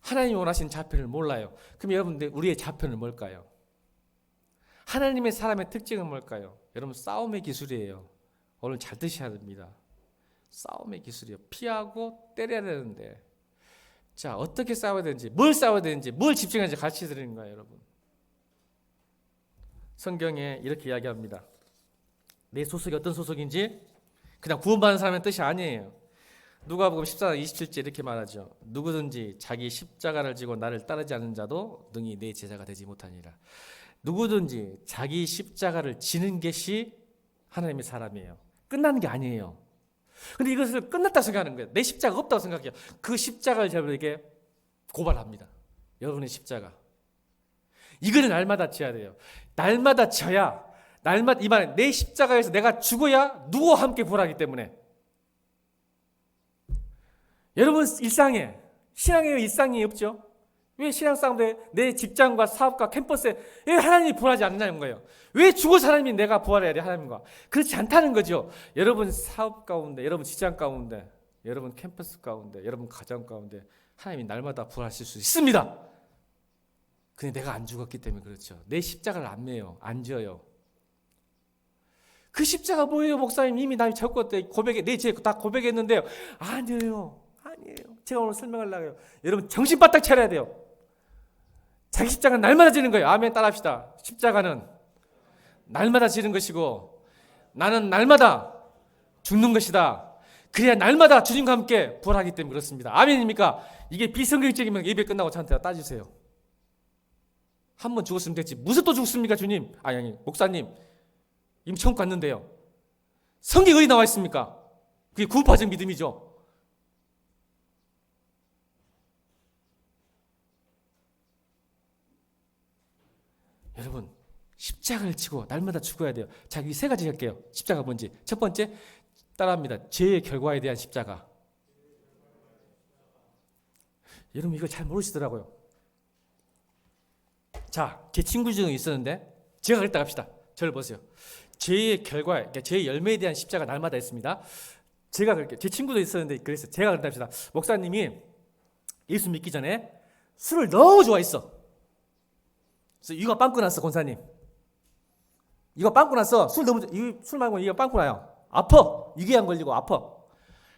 B: 하나님이 원하시는 좌표를 몰라요. 그럼 여러분들 우리의 좌표는 뭘까요? 하나님의 사람의 특징은 뭘까요? 여러분 싸움의 기술이에요. 오늘 잘 드셔야 됩니다. 싸움의 기술이요. 피하고 때려야 되는데 자 어떻게 싸워야 되는지 뭘 싸워야 되는지 뭘 집중해야 되는지 가르쳐 드리는 거예요. 여러분 성경에 이렇게 이야기합니다. 내 소속이 어떤 소속인지 그냥 구원받는 사람의 뜻이 아니에요. 누가복음 14장 27절 이렇게 말하죠. 누구든지 자기 십자가를 지고 나를 따르지 않는 자도 능히 내 제자가 되지 못하니라. 누구든지 자기 십자가를 지는 것이 하나님의 사람이에요. 끝나는 게 아니에요. 근데 이것을 끝났다고 생각하는 거예요. 내 십자가 없다고 생각해요. 그 십자가를 여러분에게 고발합니다. 여러분의 십자가. 이거는 날마다 지어야 돼요. 날마다 져야 날마다 이 말은 내 십자가에서 내가 죽어야 누구와 함께 부활하기 때문에. 여러분 일상에 신앙에 일상이 없죠? 왜 신앙 싸움에 내 직장과 사업과 캠퍼스에 왜 하나님이 부활하지 않느냐는 거예요. 왜 죽은 사람이 내가 부활해야 돼 하나님과. 그렇지 않다는 거죠. 여러분 사업 가운데, 여러분 직장 가운데, 여러분 캠퍼스 가운데, 여러분 가정 가운데 하나님이 날마다 부활하실 수 있습니다. 근데 내가 안 죽었기 때문에 그렇죠. 내 십자가를 안 매요. 안 지어요. 그 십자가 뭐예요 목사님? 이미 날 적었대. 고백에 내 죄 다 고백했는데요. 아니에요. 아니에요. 제가 오늘 설명하려고 해요. 여러분 정신 바짝 차려야 돼요. 자기 십자가는 날마다 지는 거예요. 아멘 따라합시다. 십자가는 날마다 지는 것이고 나는 날마다 죽는 것이다. 그래야 날마다 주님과 함께 부활하기 때문에 그렇습니다. 아멘입니까? 이게 비성경적이면 예배 끝나고 저한테 따지세요. 한 번 죽었으면 됐지. 무슨 또 죽습니까 주님? 아니 목사님 이미 천국 갔는데요. 성경에 어디 나와 있습니까? 그게 구원받은 믿음이죠. 여러분 십자가를 지고 날마다 죽어야 돼요. 자, 이 세 가지 할게요. 십자가 뭔지. 첫 번째 따라합니다. 죄의 결과에 대한 십자가. 여러분 이거 잘 모르시더라고요. 자, 제 친구 중에 있었는데 제가 그랬다 합시다. 저를 보세요. 죄의 결과, 그러니까 죄의 열매에 대한 십자가 날마다 있습니다. 제가 그렇게 제 친구도 있었는데 그랬어요. 제가 그랬다 합시다. 목사님이 예수 믿기 전에 술을 너무 좋아했어. 그래서 이가 빵꾸 났어, 권사님. 이거 빵꾸 났어. 술 말고 이거 빵꾸 나요. 아파. 유기암 걸리고 아파.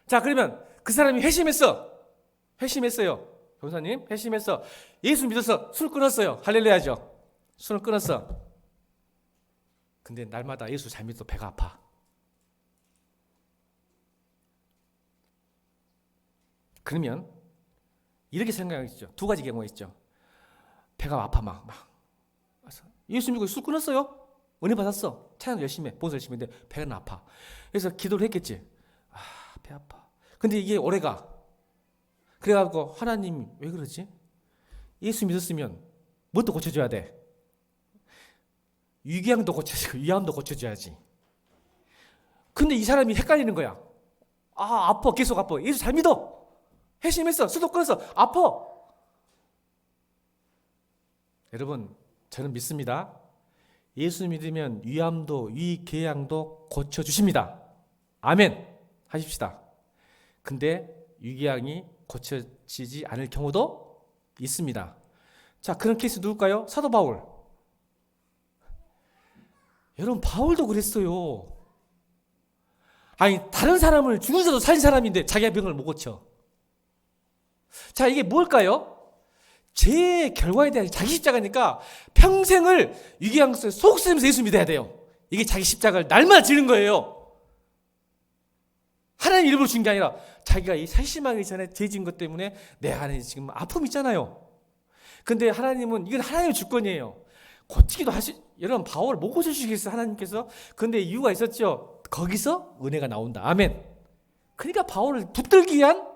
B: 자, 그러면 그 사람이 회심했어. 회심했어요. 권사님, 회심했어. 예수 믿어서 술 끊었어요. 할렐루야죠. 술을 끊었어. 근데 날마다 예수 잘 믿어도 배가 아파. 그러면 이렇게 생각하시죠. 두 가지 경우가 있죠. 배가 아파 막. 예수 믿고 술 끊었어요. 은혜 받았어. 찬양 열심히 해. 봉사 열심히 했는데 배는 아파. 그래서 기도를 했겠지. 아, 배 아파. 근데 이게 오래가. 그래갖고 하나님 왜 그러지? 예수 믿었으면 뭣도 고쳐줘야 돼. 위궤양도 고쳐주고 위암도 고쳐줘야지. 근데 이 사람이 헷갈리는 거야. 아, 아파. 계속 아파. 예수 잘 믿어. 회심했어. 술도 끊었어. 아파. 여러분 저는 믿습니다. 예수 믿으면 위암도 위궤양도 고쳐주십니다. 아멘 하십시다. 근데 위궤양이 고쳐지지 않을 경우도 있습니다. 자, 그런 케이스 누굴까요? 사도 바울. 여러분 바울도 그랬어요. 아니 다른 사람을 죽은데도 살린 사람인데 자기가 병을 못 고쳐. 자, 이게 뭘까요? 죄의 결과에 대한 자기 십자가니까 평생을 위궤양 속에 속 쓰면서 예수 믿어야 돼요. 이게 자기 십자가를 날마다 지는 거예요. 하나님 일부러 준 게 아니라 자기가 이 살심하기 전에 죄진 것 때문에 내 안에 지금 아픔이 있잖아요. 근데 하나님은 이건 하나님의 주권이에요. 고치기도 여러분 바울을 못 고쳐주시겠어요 하나님께서. 근데 이유가 있었죠. 거기서 은혜가 나온다. 아멘. 그러니까 바울을 붙들기 위한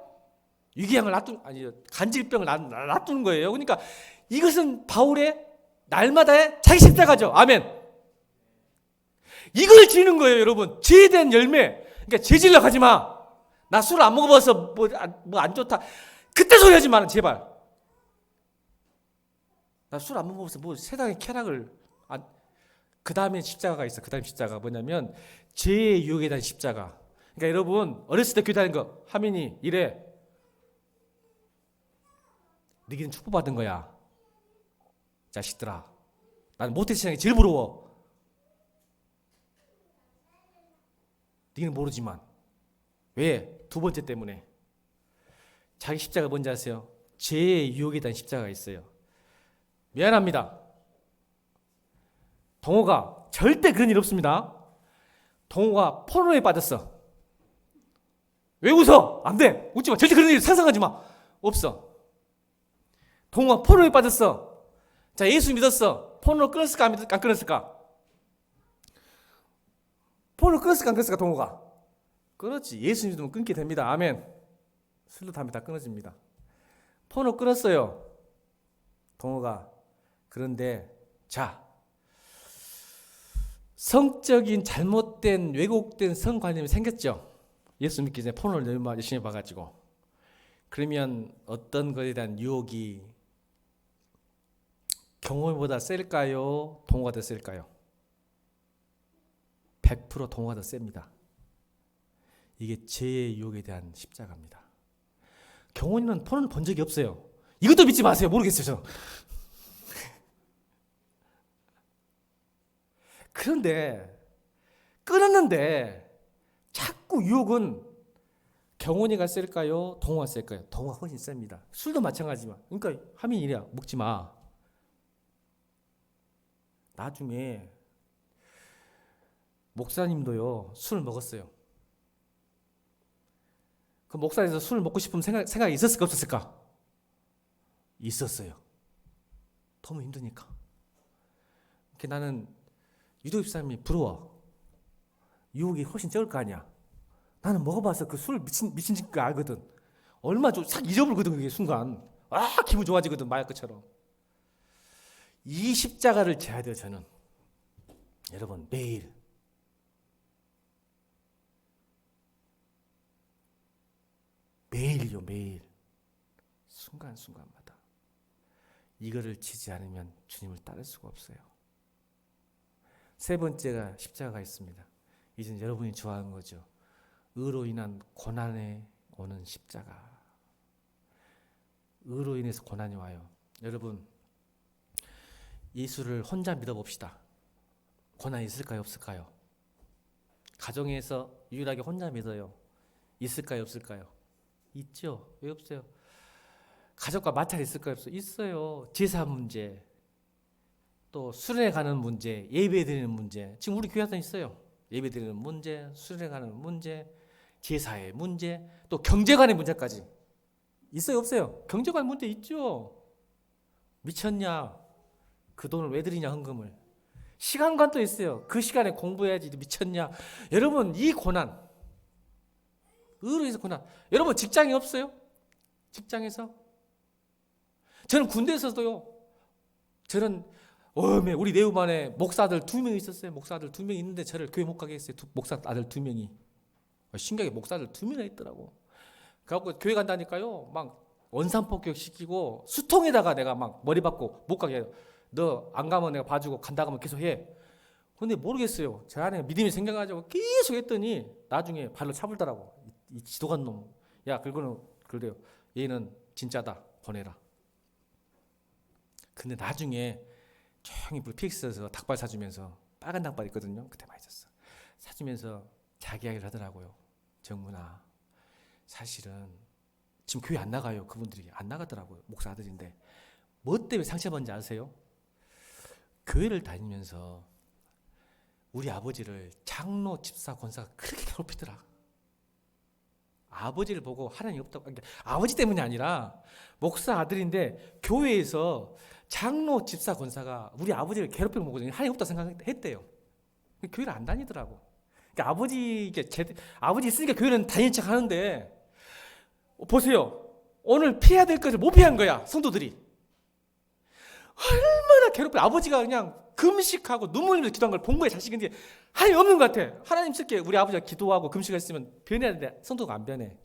B: 위궤양을 간질병을 놔두는 거예요. 그러니까 이것은 바울의 날마다의 자기 십자가죠. 아멘. 이걸 지는 거예요, 여러분. 죄에 대한 열매. 그러니까 죄질러 가지 마. 나 술 안 먹어봐서 뭐 안 좋다. 그때 소리 하지 마, 제발. 나 술 안 먹어봐서 뭐 세상의 쾌락을 그 다음에 십자가가 있어. 그 다음 십자가가 뭐냐면 죄의 유혹에 대한 십자가. 그러니까 여러분 어렸을 때 교회 다니는 거 하민이 이래. 너희는 축복받은 거야. 자식들아. 나는 모태 신앙이 제일 부러워. 너희는 모르지만. 왜? 두 번째 때문에. 자기 십자가 뭔지 아세요? 죄의 유혹에 대한 십자가가 있어요. 미안합니다. 동호가 절대 그런 일 없습니다. 동호가 포르노에 빠졌어. 왜 웃어? 안 돼. 웃지 마. 절대 그런 일 상상하지 마. 없어. 동호가 포르노에 빠졌어. 자, 예수 믿었어. 포르노 끊었을까 안 끊었을까? 포르노 끊었을까 안 끊었을까 동호가? 끊었지. 예수 믿으면 끊게 됩니다. 아멘. 술도 담배 다 끊어집니다. 포르노 끊었어요. 동호가. 그런데 자, 성적인 잘못된 왜곡된 성관념이 생겼죠. 예수 믿기 전에 포르노를 너무 열심히 봐가지고. 그러면 어떤 것에 대한 유혹이 경험보다 셀까요? 동호가 더 셀까요? 100% 동호가 더 셉니다. 이게 죄의 유혹에 대한 십자가입니다. 경원이는 포르노 본 적이 없어요. 이것도 믿지 마세요. 모르겠어요. 저. 그런데 끊었는데 자꾸 유혹은 경원이가 셀까요? 동호가 셀까요? 동호가 훨씬 셉니다. 술도 마찬가지지만. 그러니까 하민 이래야 먹지 마. 나중에 목사님도요 술 먹었어요. 그 목사에서 술 먹고 싶으면 생각이 있었을까 없었을까? 있었어요. 너무 힘드니까. 나는 유도 집사님이 부러워. 유혹이 훨씬 적을 거 아니야. 나는 먹어봐서 그 술 미친 거 알거든. 얼마 싹 잊어버리거든 그게 순간. 기분 좋아지거든 마약 것처럼. 이 십자가를 져야 돼요 저는. 여러분 매일요 매일. 순간순간마다. 이거를 지지 않으면 주님을 따를 수가 없어요. 세 번째가 십자가가 있습니다. 이젠 여러분이 좋아하는 거죠. 의로 인한 고난에 오는 십자가. 의로 인해서 고난이 와요. 여러분 예수를 혼자 믿어봅시다. 고난이 있을까요 없을까요? 가정에서 유일하게 혼자 믿어요. 있을까요 없을까요? 있죠. 왜 없어요? 가족과 마찰 있을까요 없어요? 있어요. 제사 문제, 또 수련회 가는 문제, 예배 드리는 문제. 지금 우리 교회에서 있어요. 예배 드리는 문제, 수련회 가는 문제, 제사의 문제, 또 경제관의 문제까지. 있어요 없어요? 경제관 문제 있죠. 미쳤냐? 그 돈을 왜 드리냐 헌금을. 시간관도 있어요. 그 시간에 공부해야지. 미쳤냐? 여러분 이 고난, 의로 인해서 고난. 여러분 직장이 없어요? 직장에서? 저는 군대에서도요. 저는 우리 내후반에 목사들 2명 있었어요. 목사들 2명 있는데 저를 교회 못 가게 했어요. 목사 아들 2명이. 신기하게 목사들 2명이나 있더라고. 그래갖고 교회 간다니까요. 막 원산폭격 시키고 수통에다가 내가 막 머리 박고 못 가게 해요. 너 안 가면 내가 봐주고 간다 가면 계속 해. 근데 모르겠어요. 제 안에 믿음이 생겨가지고 계속 했더니 나중에 발로 차불더라고. 이 지도간 놈. 야 그거는 그래요. 얘는 진짜다. 보내라. 근데 나중에 조용히 PX에서 닭발 사주면서 빨간 닭발 있거든요. 그때 맛있었어. 사주면서 자기 이야기를 하더라고요. 정문아 사실은 지금 교회 안 나가요. 그분들이 안 나가더라고요. 목사 아들인데 뭐 때문에 상처받는지 아세요? 교회를 다니면서 우리 아버지를 장로, 집사, 권사가 그렇게 괴롭히더라. 아버지를 보고 하나님이 없다고. 그러니까 아버지 때문이 아니라 목사 아들인데 교회에서 장로, 집사, 권사가 우리 아버지를 괴롭히고 먹거든요. 하나님 없다고 생각했대요. 교회를 안 다니더라고. 그러니까 아버지 있으니까 교회는 다니는 척 하는데, 보세요. 오늘 피해야 될 것을 못 피한 거야, 성도들이. 얼마나 괴롭혀. 아버지가 그냥 금식하고 눈물 흘리면서 기도한 걸 본 거야, 자식인데. 하나님 없는 것 같아. 하나님 쓸게 우리 아버지가 기도하고 금식했으면 변해야 되는데 성도가 안 변해.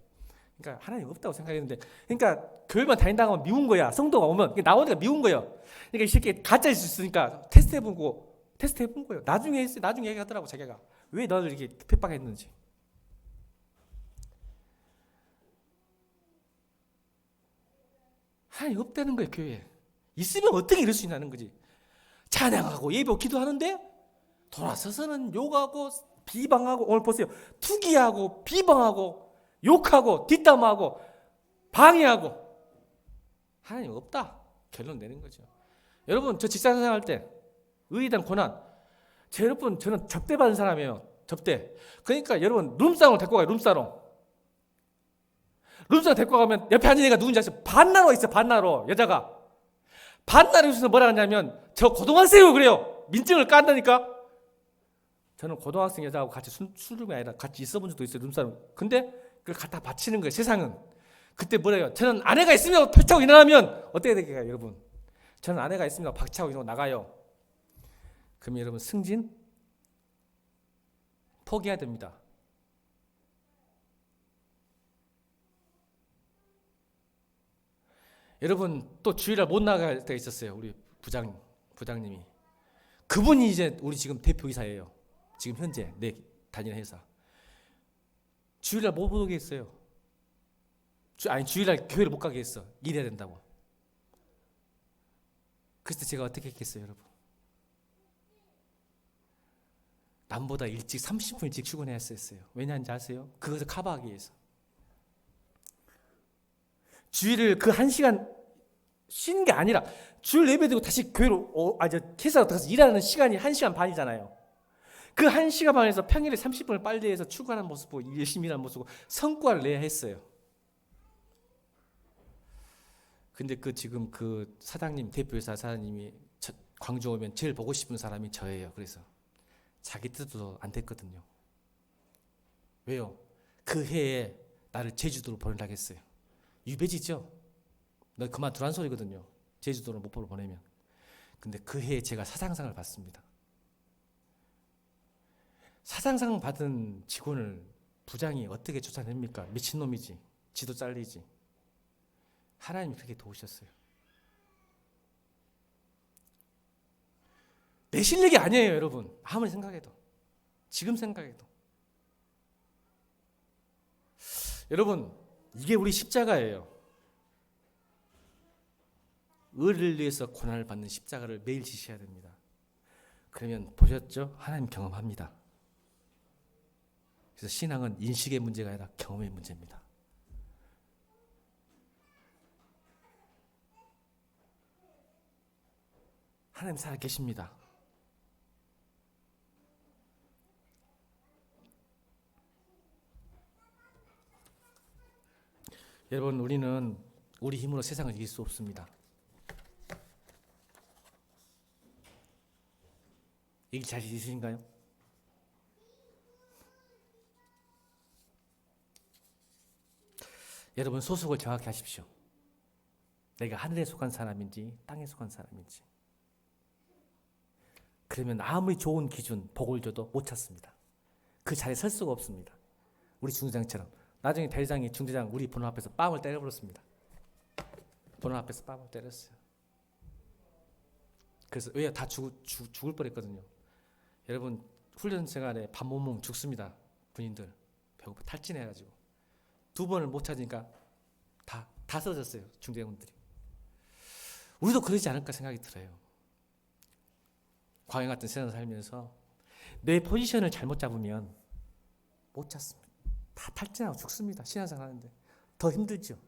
B: 그러니까 하나님 없다고 생각했는데, 그러니까 교회만 다닌다고 하면 미운 거야. 성도가 오면 나오니까 미운 거예요. 그러니까 이 새끼 가짜 있을 수 있으니까 테스트해본 거예요. 나중에 얘기하더라고, 자기가 왜 너를 이렇게 핍박했는지. 하나님 없다는 거예요. 교회에 있으면 어떻게 이럴 수 있냐는 거지. 찬양하고 예배하고 기도하는데 돌아서서는 욕하고 비방하고, 오늘 보세요, 투기하고 비방하고 욕하고 뒷담화하고 방해하고. 하나님 없다, 결론 내는 거죠. 여러분, 저 직장생활 할 때 의의단 고난, 여러분, 저는 접대받은 사람이에요. 접대. 그러니까 여러분, 룸사롱 데리고 가요. 룸사롱 데리고 가면 옆에 앉은 애가 누군지 아시죠? 반나로 있어. 반나로. 여자가 반나로 있어서 뭐라 하냐면 저 고등학생이고 그래요. 민증을 깐다니까. 저는 고등학생 여자하고 같이 술룸이 아니라 같이 있어본 적도 있어요. 룸사롱. 근데 그걸 갖다 바치는 거예요, 세상은. 그때 뭐래요? 저는 아내가 있으면 박차고 일어나면 어떻게 되겠어요, 여러분? 저는 아내가 있으면 박차고 일어나고 나가요. 그러면 여러분, 승진 포기해야 됩니다. 여러분, 또 주일날 못 나갈 때가 있었어요. 우리 부장님이. 그분이 이제 우리 지금 대표이사예요. 지금 현재 내 다니는 회사. 주일날 못 오게 했어요. 주일날 교회를 못 가게 했어. 일해야 된다고. 그래서 제가 어떻게 했겠어요, 여러분? 남보다 30분 일찍 출근해야 했어요. 왜냐하는지 아세요? 그것을 커버하기 위해서. 주일을 그 1시간 쉬는 게 아니라 주일 예배 드리고 다시 교회로 회사로 들어가서 일하는 시간이 1시간 반이잖아요. 그 1시간 반에서 평일에 30분을 빨리 해서 출근하는 모습 보고 열심히 일하는 모습 보고 성과를 내야 했어요. 근데 지금 사장님, 대표이사 사장님이 광주 오면 제일 보고 싶은 사람이 저예요. 그래서 자기 뜻도 안 됐거든요. 왜요? 그 해에 나를 제주도로 보내려고 했어요. 유배지죠? 너 그만두란 소리거든요. 제주도로 목포로 보내면. 근데 그 해에 제가 사장상을 받습니다. 사장상 받은 직원을 부장이 어떻게 쫓아냅니까? 미친놈이지. 지도 잘리지. 하나님이 그렇게 도우셨어요. 내 실력이 아니에요, 여러분. 아무리 생각해도. 지금 생각해도. 여러분, 이게 우리 십자가예요. 의를 위해서 고난을 받는 십자가를 매일 지셔야 됩니다. 그러면 보셨죠? 하나님 경험합니다. 그래서 신앙은 인식의 문제가 아니라 경험의 문제입니다. 하나님 살아 계십니다. 여러분, 우리는 우리 힘으로 세상을 이길 수 없습니다. 이길 자신 있으신가요? 여러분, 소속을 정확히 하십시오. 내가 하늘에 속한 사람인지 땅에 속한 사람인지. 그러면 아무리 좋은 기준, 복을 줘도 못 찾습니다. 그 자리에 설 수가 없습니다. 우리 중대장처럼. 나중에 대장이 중대장 우리 번호 앞에서 뺨을 때려버렸습니다. 번호 앞에서 뺨을 때렸어요. 그래서 왜요? 다 죽을 뻔했거든요. 여러분, 훈련 생활에 밥 못 먹으면 죽습니다. 군인들 배고파 탈진해가지고 2번을 못 찾으니까 다 쓰러졌어요. 중대원들이. 우리도 그러지 않을까 생각이 들어요. 광야 같은 세상 살면서 내 포지션을 잘못 잡으면 못 찾습니다. 다 탈진하고 죽습니다. 신앙생활 하는데 더 힘들죠.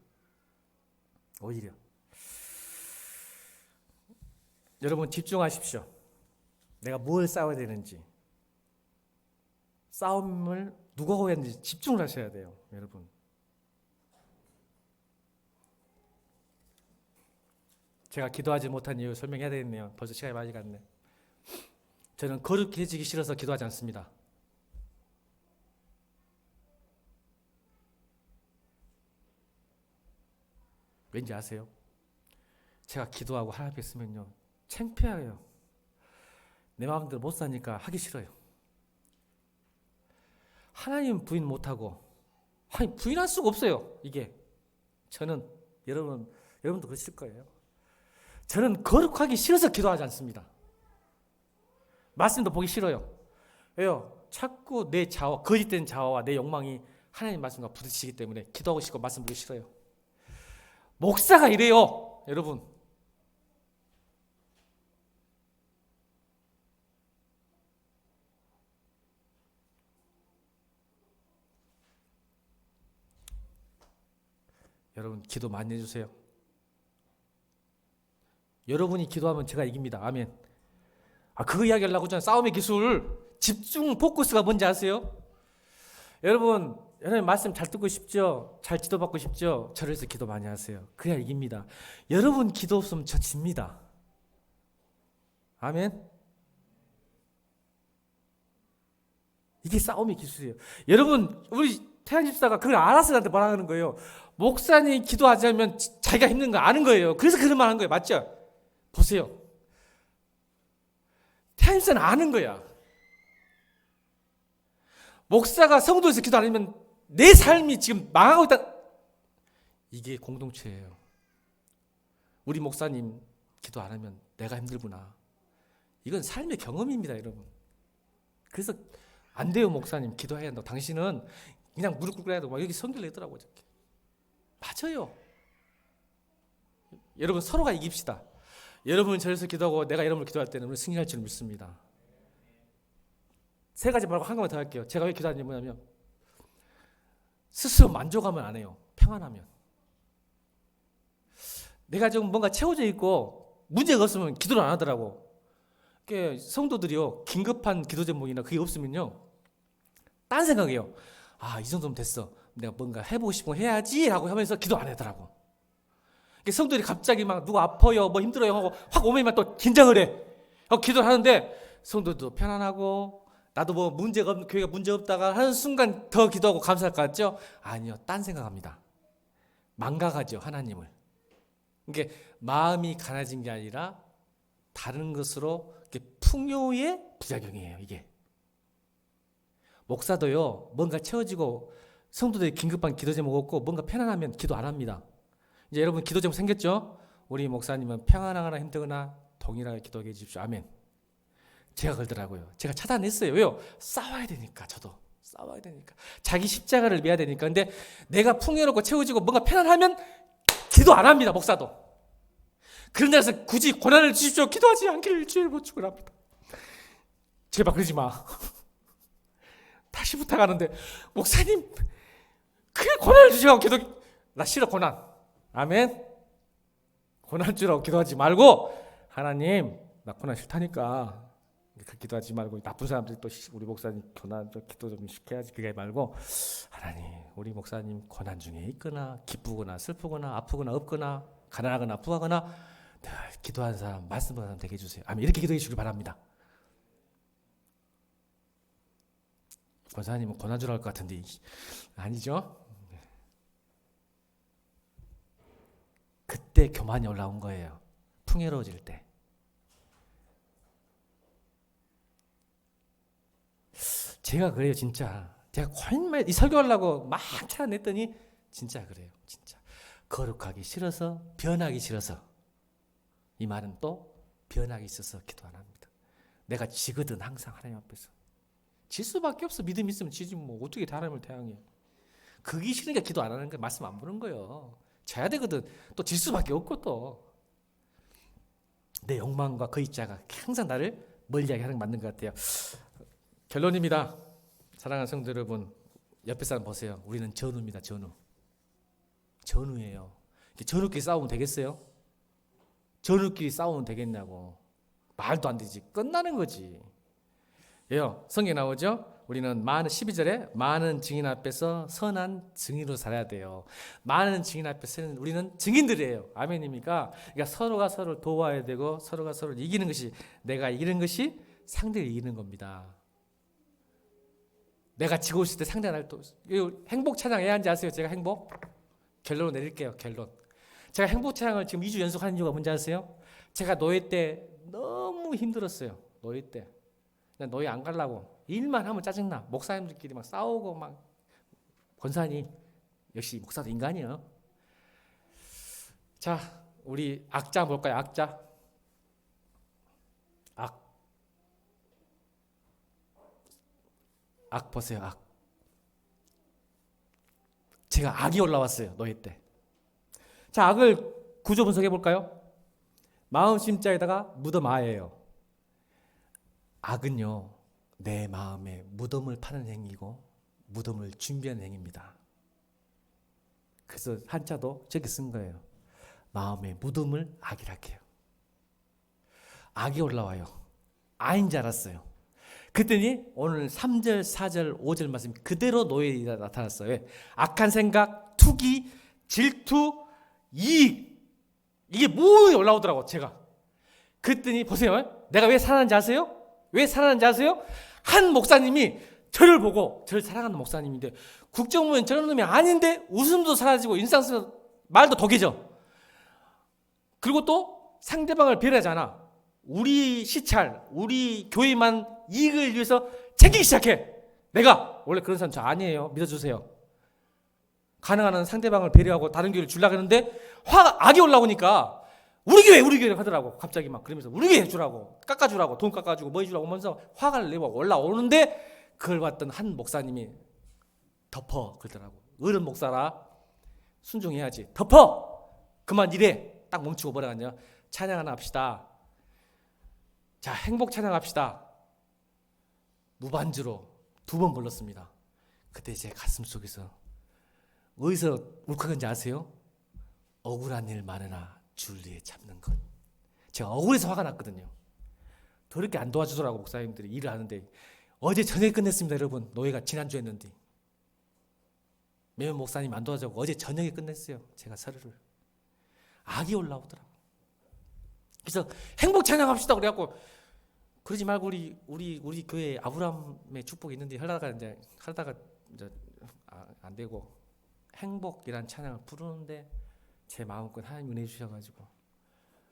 B: 오히려. 여러분, 집중하십시오. 내가 뭘 싸워야 되는지, 싸움을 누가 해야 되는지 집중을 하셔야 돼요. 여러분, 제가 기도하지 못한 이유 설명해야 되겠네요. 벌써 시간이 많이 갔네. 저는 거룩해지기 싫어서 기도하지 않습니다. 왠지 아세요? 제가 기도하고 하나님 앞에 있으면요, 창피해요. 내 마음대로 못 사니까 하기 싫어요. 하나님 부인 못하고, 아니 부인할 수가 없어요. 이게 저는 여러분도 그러실 거예요. 저는 거룩하기 싫어서 기도하지 않습니다. 말씀도 보기 싫어요. 왜요? 자꾸 내 자아, 거짓된 자아와 내 욕망이 하나님 말씀과 부딪히기 때문에 기도하고 싶고 말씀 보기 싫어요. 목사가 이래요, 여러분. 여러분 기도 많이 해주세요. 여러분이 기도하면 제가 이깁니다. 아멘. 그거 이야기하려고 하잖아요. 싸움의 기술. 집중 포커스가 뭔지 아세요? 여러분 말씀 잘 듣고 싶죠? 잘 지도받고 싶죠? 저를 위해서 기도 많이 하세요. 그래야 이깁니다. 여러분 기도 없으면 저 집니다. 아멘. 이게 싸움의 기술이에요. 여러분 우리 태양 집사가 그걸 알아서 나한테 뭐라 하는 거예요. 목사님 기도하지 않으면 자기가 힘든 거 아는 거예요. 그래서 그런 말 하는 거예요. 맞죠? 보세요. 태양 집사는 아는 거야. 목사가 성도에서 기도 안 하면 내 삶이 지금 망하고 있다. 이게 공동체예요. 우리 목사님 기도 안 하면 내가 힘들구나. 이건 삶의 경험입니다, 여러분. 그래서 안 돼요, 목사님. 기도해야 한다고. 당신은 그냥 무릎 꿇고 해야 되고 막 여기 성결 내더라고요. 맞아요. 여러분 서로가 이깁시다. 여러분은 저에서 기도하고 내가 여러분을 기도할 때는 우리 승리할 줄 믿습니다. 세 가지 말고 한 가지 더 할게요. 제가 왜 기도하는지 뭐냐면 스스로 만족하면 안 해요. 평안하면. 내가 좀 뭔가 채워져 있고 문제가 없으면 기도를 안 하더라고. 성도들이요, 긴급한 기도 제목이나 그게 없으면요, 딴 생각이에요. 이 정도면 됐어. 내가 뭔가 해보고 싶은 거 해야지 라고 하면서 기도 안 하더라고. 성도들이 갑자기 막 누가 아파요, 뭐 힘들어요 하고 확 오면만 또 긴장을 해. 기도를 하는데 성도도 편안하고 나도 뭐 문제가 없는 교회가 문제 없다가 하는 순간 더 기도하고 감사할 것 같죠? 아니요, 딴 생각합니다. 망각하죠, 하나님을. 이게 마음이 가라진 게 아니라 다른 것으로 풍요의 부작용이에요. 이게 목사도요, 뭔가 채워지고 성도들이 긴급한 기도 제목 없고 뭔가 편안하면 기도 안 합니다. 이제 여러분 기도 제목 생겼죠? 우리 목사님은 평안하거나 힘들거나 동일하게 기도해 주십시오. 아멘. 제가 걸더라고요. 제가 차단했어요. 왜요? 싸워야 되니까. 저도 싸워야 되니까. 자기 십자가를 매야 되니까. 근데 내가 풍요롭고 채워지고 뭔가 편안하면 기도 안 합니다. 목사도. 그런 데서 굳이 고난을 주십시오. 기도하지 않기를 주의 못 축원합니다. 제발 그러지 마. 다시 부탁하는데 목사님 그게 고난을 주시라고 기도. 나 싫어, 고난. 아멘. 고난 주라고 기도하지 말고 하나님 나 고난 싫다니까 기도하지 말고, 나쁜 사람들이 또 우리 목사님 고난 기도 좀 시켜야지 그게 말고, 하나님 우리 목사님 고난 중에 있거나 기쁘거나 슬프거나 아프거나 없거나 가난하거나 부하거나 기도하는 사람, 말씀하는 사람 되게 해주세요. 아멘. 이렇게 기도해 주길 바랍니다. 권사님은 고난 줄 알 것 같은데 아니죠? 그때 교만이 올라온 거예요. 풍요로워질 때. 제가 그래요, 진짜. 제가 거짓말 이 설교하려고 막 찾아냈더니 진짜 그래요, 진짜. 거룩하기 싫어서, 변하기 싫어서. 이 말은 또 변하기 있어서 기도 안 합니다. 내가 지거든 항상 하나님 앞에서. 질 수밖에 없어. 믿음 있으면 지지 뭐 어떻게 하나님을 대항해. 그게 싫으니까 기도 안 하는 거야. 말씀 안 보는 거예요. 져야 되거든. 또 질 수밖에 없고 또. 내 욕망과 그 입자가 항상 나를 멀리하게 하는 게 맞는 것 같아요. 결론입니다. 사랑하는 성도 여러분, 옆에 사람 보세요. 우리는 전우입니다. 전우. 전우예요. 전우끼리 싸우면 되겠어요? 전우끼리 싸우면 되겠냐고. 말도 안 되지. 끝나는 거지. 예요. 성경에 나오죠? 우리는 많은 12절에 많은 증인 앞에서 선한 증인으로 살아야 돼요. 많은 증인 앞에서는 우리는 증인들이에요. 아멘입니까? 그러니까 서로가 서로를 도와야 되고 서로가 서로를 이기는 것이 내가 이기는 것이 상대를 이기는 겁니다. 내가 지고 있을 때 상대가 날 또 행복 찬양 왜 하는지 아세요? 제가 행복 결론을 내릴게요. 결론. 제가 행복 찬양을 지금 2주 연속하는 이유가 뭔지 아세요? 제가 노예 때 너무 힘들었어요. 노예 때. 그냥 노예 안 가려고 일만 하면 짜증나. 목사님들끼리 막 싸우고 막 권사님 역시 목사도 인간이에요. 자, 우리 악자 볼까요? 악자. 악 보세요. 악. 제가 악이 올라왔어요. 노예 때. 자, 악을 구조 분석해 볼까요? 마음 심자에다가 무덤 아예요. 악은요, 내 마음에 무덤을 파는 행위고 무덤을 준비하는 행위입니다. 그래서 한자도 저기 쓴 거예요. 마음에 무덤을 악이라 해요. 악이 올라와요. 아인 줄 알았어요. 그랬더니 오늘 3절, 4절, 5절 말씀 그대로 노예가 나타났어요. 왜? 악한 생각, 투기, 질투, 이익 이게 모두 올라오더라고 제가. 그랬더니 보세요. 내가 왜 살아난지 아세요? 왜 살아난지 아세요? 한 목사님이 저를 보고 저를 사랑하는 목사님인데 국정원은 저런 놈이 아닌데 웃음도 사라지고 인상 쓰면 말도 독해져. 그리고 또 상대방을 배려하지 않아. 우리 시찰, 우리 교회만 이익을 위해서 챙기기 시작해. 내가 원래 그런 사람 저 아니에요. 믿어주세요. 가능한 한 상대방을 배려하고 다른 교회를 주려고 하는데 악이 올라오니까 우리 교회 하더라고. 갑자기 막 그러면서 우리 교회 해주라고 깎아주라고 돈 깎아주고 뭐 해주라고 하면서 화가 내고 올라오는데 그걸 봤던 한 목사님이 덮어 그러더라고. 어른 목사라 순종해야지. 덮어 그만 이래. 딱 멈추고 뭐라 하냐. 찬양 하나 합시다. 자, 행복 찬양합시다. 무반주로 2번 불렀습니다. 그때 제 가슴 속에서 어디서 울컥한지 아세요? 억울한 일 많으나 줄리에 참는 것. 제가 억울해서 화가 났거든요. 더럽게 안 도와주더라고 목사님들이 일을 하는데. 어제 저녁에 끝냈습니다. 여러분. 노예가 지난주 했는데 매운 목사님 안 도와주고 어제 저녁에 끝냈어요. 제가 서류를. 악이 올라오더라고. 그래서 행복 찬양합시다 그래갖고 그러지 말고 우리 교회 아브라함의 축복이 있는데 하다가 이제 안 되고 행복이란 찬양을 부르는데 제 마음껏 하나님 은혜 주셔가지고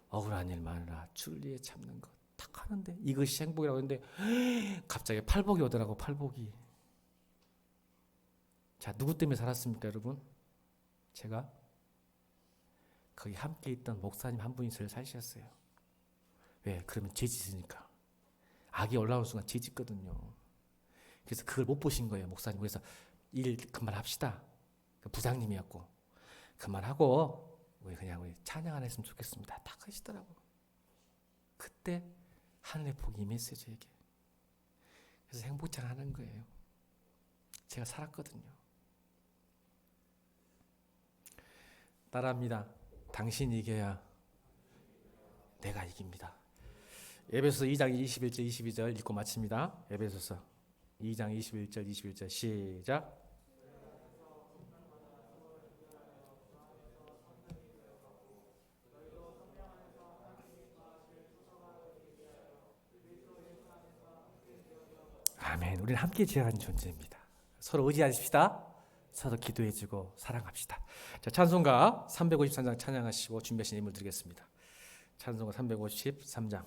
B: 억울한 일 많으나 줄리에 참는 것 탁 하는데 이것이 행복이라고 했는데 갑자기 팔복이 오더라고. 팔복이. 자, 누구 때문에 살았습니까 여러분? 제가 거기 함께 있던 목사님 한 분이 저를 살리셨어요. 왜? 그러면 죄 짓으니까. 악이 올라오는 순간 죄 짓거든요. 그래서 그걸 못 보신 거예요 목사님. 그래서 일 그만합시다. 부장님이었고 그만하고 우리 찬양 안 했으면 좋겠습니다. 딱 하시더라고. 그때 하늘의 복이 임했어요 저에게. 그래서 행복찬양 하는 거예요. 제가 살았거든요. 따라합니다. 당신이 이겨야 내가 이깁니다. 에베소서 2장 21절 22절 읽고 마칩니다. 에베소서 2장 21절 22절 시작. 아멘. 우리는 함께 지어가는 존재입니다. 서로 의지하십시다. 서로 기도해주고 사랑합시다. 자, 찬송가 353장 찬양하시고 준비하신 인물 드리겠습니다. 찬송가 353장